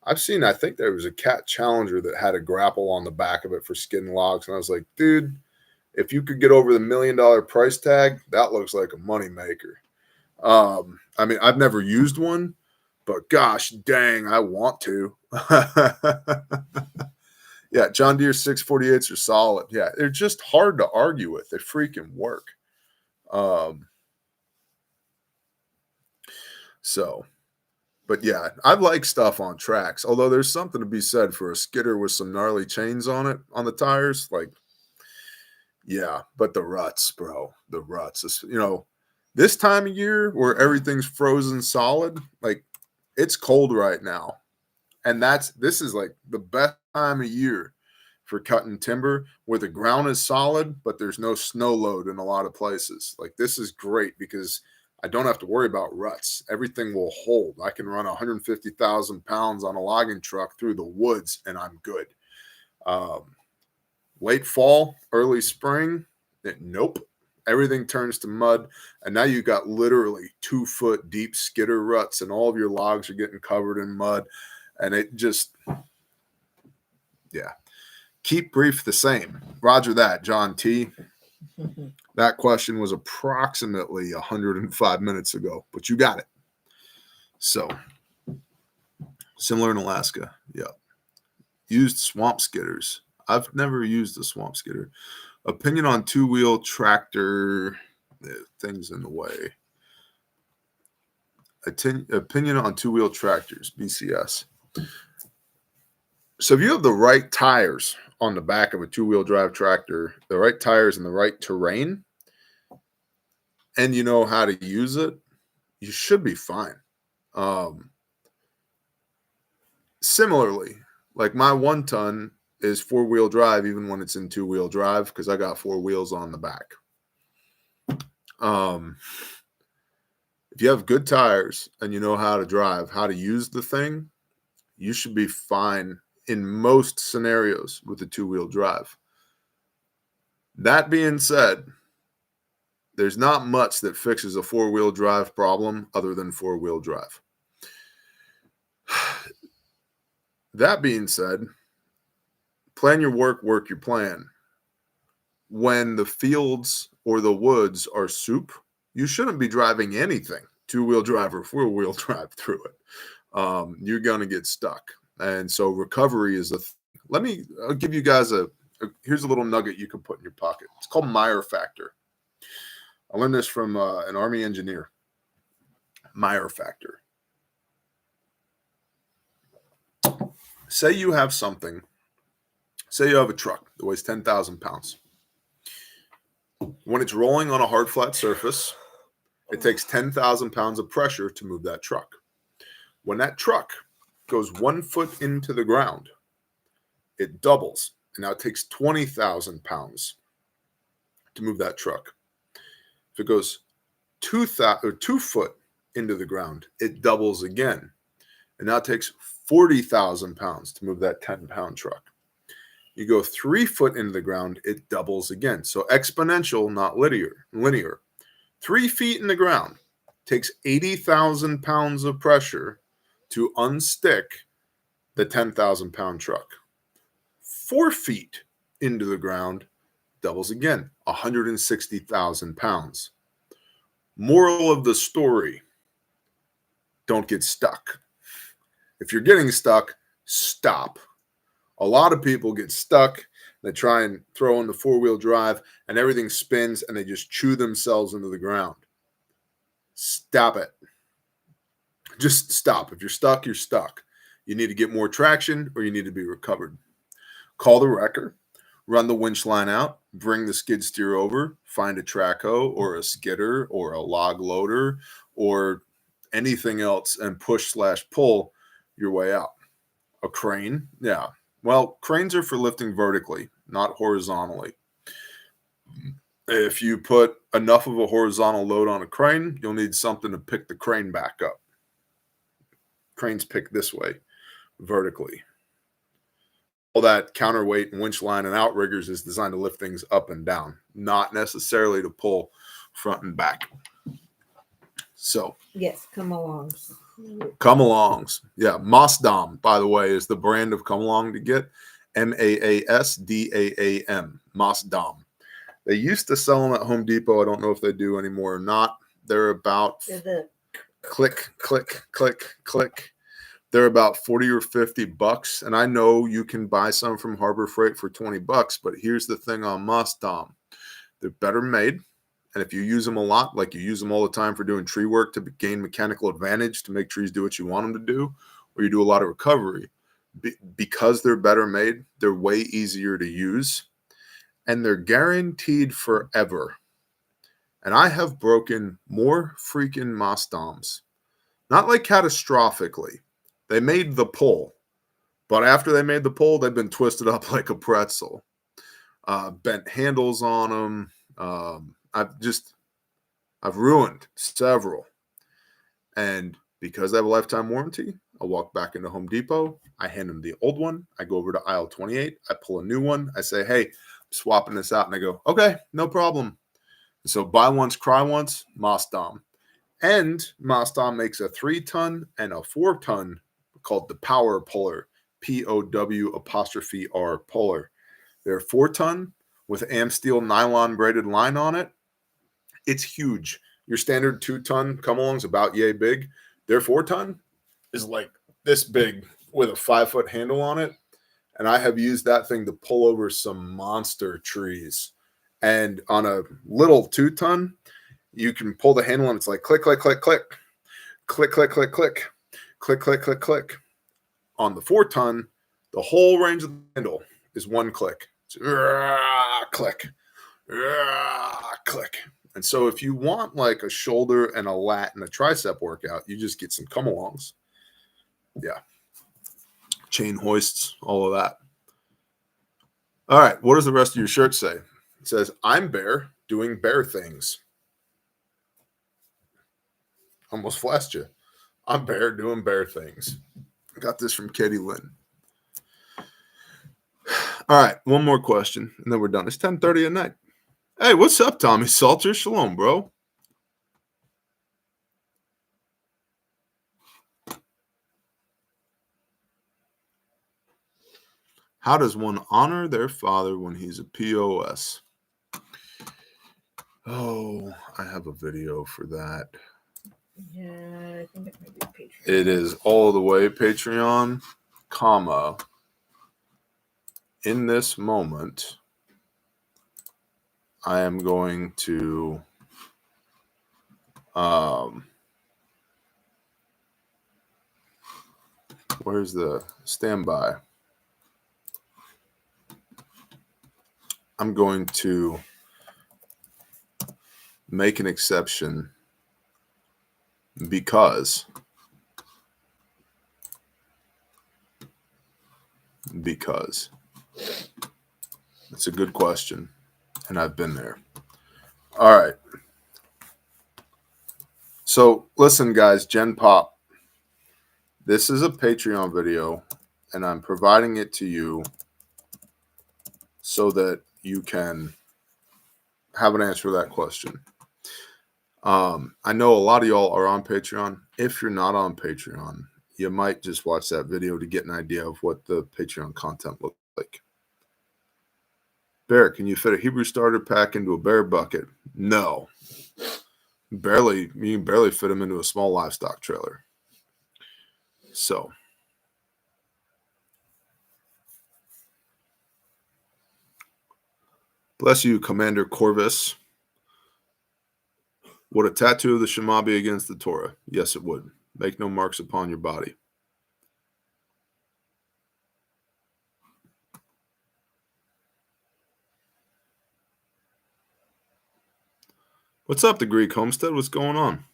I think there was a Cat Challenger that had a grapple on the back of it for skidding logs. And I was like, dude, if you could get over the $1 million price tag, that looks like a moneymaker. I mean, I've never used one, but gosh dang, I want to. Yeah, John Deere 648s are solid. Yeah, they're just hard to argue with. They freaking work. But yeah, I like stuff on tracks, although there's something to be said for a skidder with some gnarly chains on it, on the tires. Like, yeah, but the ruts, bro, the ruts, this time of year where everything's frozen solid, like it's cold right now. And this is like the best time of year for cutting timber where the ground is solid, but there's no snow load in a lot of places. Like, this is great because I don't have to worry about ruts. Everything will hold. I can run 150,000 pounds on a logging truck through the woods and I'm good. Late fall, early spring, nope. Everything turns to mud. And now you got literally 2-foot deep skidder ruts and all of your logs are getting covered in mud. And it just, yeah. Keep brief the same. Roger that, John T. That question was approximately 105 minutes ago, but you got it. So, similar in Alaska. Yep. Used swamp skidders. I've never used a swamp skidder. Opinion on two-wheel tractor. Things in the way. Opinion on two-wheel tractors, BCS. So if you have the right tires on the back of a two-wheel drive tractor, the right tires in the right terrain, and you know how to use it, you should be fine. Similarly, like my 1 ton is 4-wheel drive even when it's in 2-wheel drive because I got 4 wheels on the back. If you have good tires and you know how to drive, how to use the thing, you should be fine in most scenarios with a 2-wheel drive. That being said, there's not much that fixes a 4-wheel drive problem other than 4-wheel drive. That being said, plan your work, work your plan. When the fields or the woods are soup, you shouldn't be driving anything, 2-wheel drive or 4-wheel drive through it. You're going to get stuck. And so recovery is I'll give you guys here's a little nugget you can put in your pocket. It's called Meyer factor. I learned this from an Army engineer. Meyer factor. Say you have a truck that weighs 10,000 pounds. When it's rolling on a hard, flat surface, it takes 10,000 pounds of pressure to move that truck. When that truck goes 1 foot into the ground, it doubles. And now it takes 20,000 pounds to move that truck. If it goes 2 foot into the ground, it doubles again. And now it takes 40,000 pounds to move that 10-pound truck. You go 3 foot into the ground, it doubles again. So exponential, not linear. 3 feet in the ground takes 80,000 pounds of pressure to unstick the 10,000-pound truck. 4 feet into the ground doubles again, 160,000 pounds. Moral of the story, don't get stuck. If you're getting stuck, stop. A lot of people get stuck. They try and throw in the 4-wheel drive and everything spins and they just chew themselves into the ground. Stop it. Just stop. If you're stuck, you're stuck. You need to get more traction or you need to be recovered. Call the wrecker, run the winch line out, bring the skid steer over, find a track hoe or a skidder or a log loader or anything else and push/pull your way out. A crane, yeah. Well, cranes are for lifting vertically, not horizontally. If you put enough of a horizontal load on a crane, you'll need something to pick the crane back up. Cranes pick this way, vertically. All that counterweight and winch line and outriggers is designed to lift things up and down, not necessarily to pull front and back. So Yes, come along. Come-alongs. Yeah, Mossdam, by the way, is the brand of come-along to get. Maasdaam. Mossdam. They used to sell them at Home Depot. I don't know if they do anymore or not. They're about click, click, click, click. They're about 40 or 50 bucks. And I know you can buy some from Harbor Freight for 20 bucks, but here's the thing on Mossdam. They're better made. And if you use them a lot, like you use them all the time for doing tree work to gain mechanical advantage, to make trees do what you want them to do, or you do a lot of recovery, because they're better made, they're way easier to use, and they're guaranteed forever. And I have broken more freaking Mossdams. Not like catastrophically. They made the pull. But after they made the pull, they've been twisted up like a pretzel. Bent handles on them. I've ruined several. And because I have a lifetime warranty, I walk back into Home Depot. I hand them the old one. I go over to aisle 28. I pull a new one. I say, hey, I'm swapping this out. And I go, okay, no problem. So buy once, cry once, Mossdam. And Mossdam makes a 3-ton and a 4-ton called the Power Puller, POW''R puller. They're 4-ton with Amsteel nylon braided line on it. It's huge. Your standard 2-ton come-along is about yay big. Their 4-ton is like this big with a 5-foot handle on it. And I have used that thing to pull over some monster trees. And on a little 2-ton, you can pull the handle and it's like click, click, click, click, click, click, click, click, click, click, click, click. On the 4-ton, the whole range of the handle is one click. It's click, click. And so if you want like a shoulder and a lat and a tricep workout, you just get some come-alongs. Yeah. Chain hoists, all of that. All right. What does the rest of your shirt say? It says, I'm bear doing bear things. Almost flashed you. I'm bear doing bear things. I got this from Katie Lynn. All right. One more question, and then we're done. It's 10:30 at night. Hey, what's up, Tommy Salter? Shalom, bro. How does one honor their father when he's a POS? Oh, I have a video for that. Yeah, I think it might be Patreon. It is all the way Patreon, comma. In this moment, I am going to where's the standby? I'm going to make an exception because it's a good question, and I've been there. All right. So listen, guys, Gen Pop, this is a Patreon video, and I'm providing it to you so that you can have an answer to that question. I know a lot of y'all are on Patreon. If you're not on Patreon, you might just watch that video to get an idea of what the Patreon content looks like. Bear, can you fit a Hebrew starter pack into a bear bucket? No. Barely. You can barely fit them into a small livestock trailer. So. Bless you, Commander Corvus. Would a tattoo of the Shema be against the Torah? Yes, it would. Make no marks upon your body. What's up, the Greek Homestead? What's going on?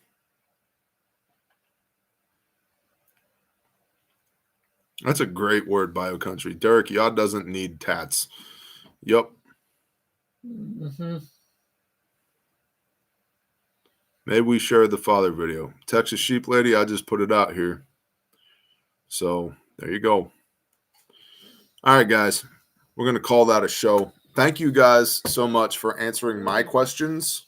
That's a great word, biocountry. Derek, Yah doesn't need tats. Yup. Mm-hmm. Maybe we share the father video. Texas Sheep Lady, I just put it out here. So there you go. All right, guys. We're going to call that a show. Thank you guys so much for answering my questions.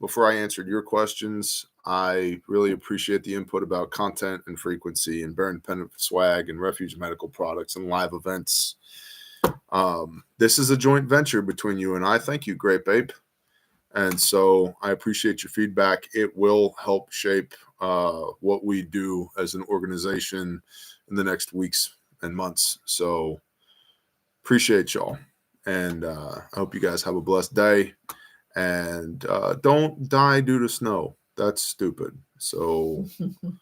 Before I answered your questions, I really appreciate the input about content and frequency and Bear Independent swag and Refuge medical products and live events. This is a joint venture between you and I. Thank you, Great Babe. And so I appreciate your feedback. It will help shape what we do as an organization in the next weeks and months. So appreciate y'all. And I hope you guys have a blessed day. And don't die due to snow. That's stupid. So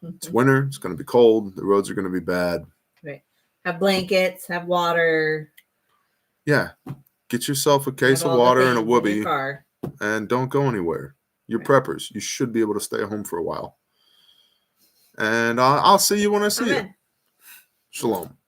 it's winter. It's going to be cold. The roads are going to be bad. Right. Have blankets. Have water. Yeah. Get yourself a case Have of all the water and a things in your whoopee. car. And don't go anywhere. You're Right. preppers. You should be able to stay home for a while. And I'll see you when I see you. Amen. Shalom.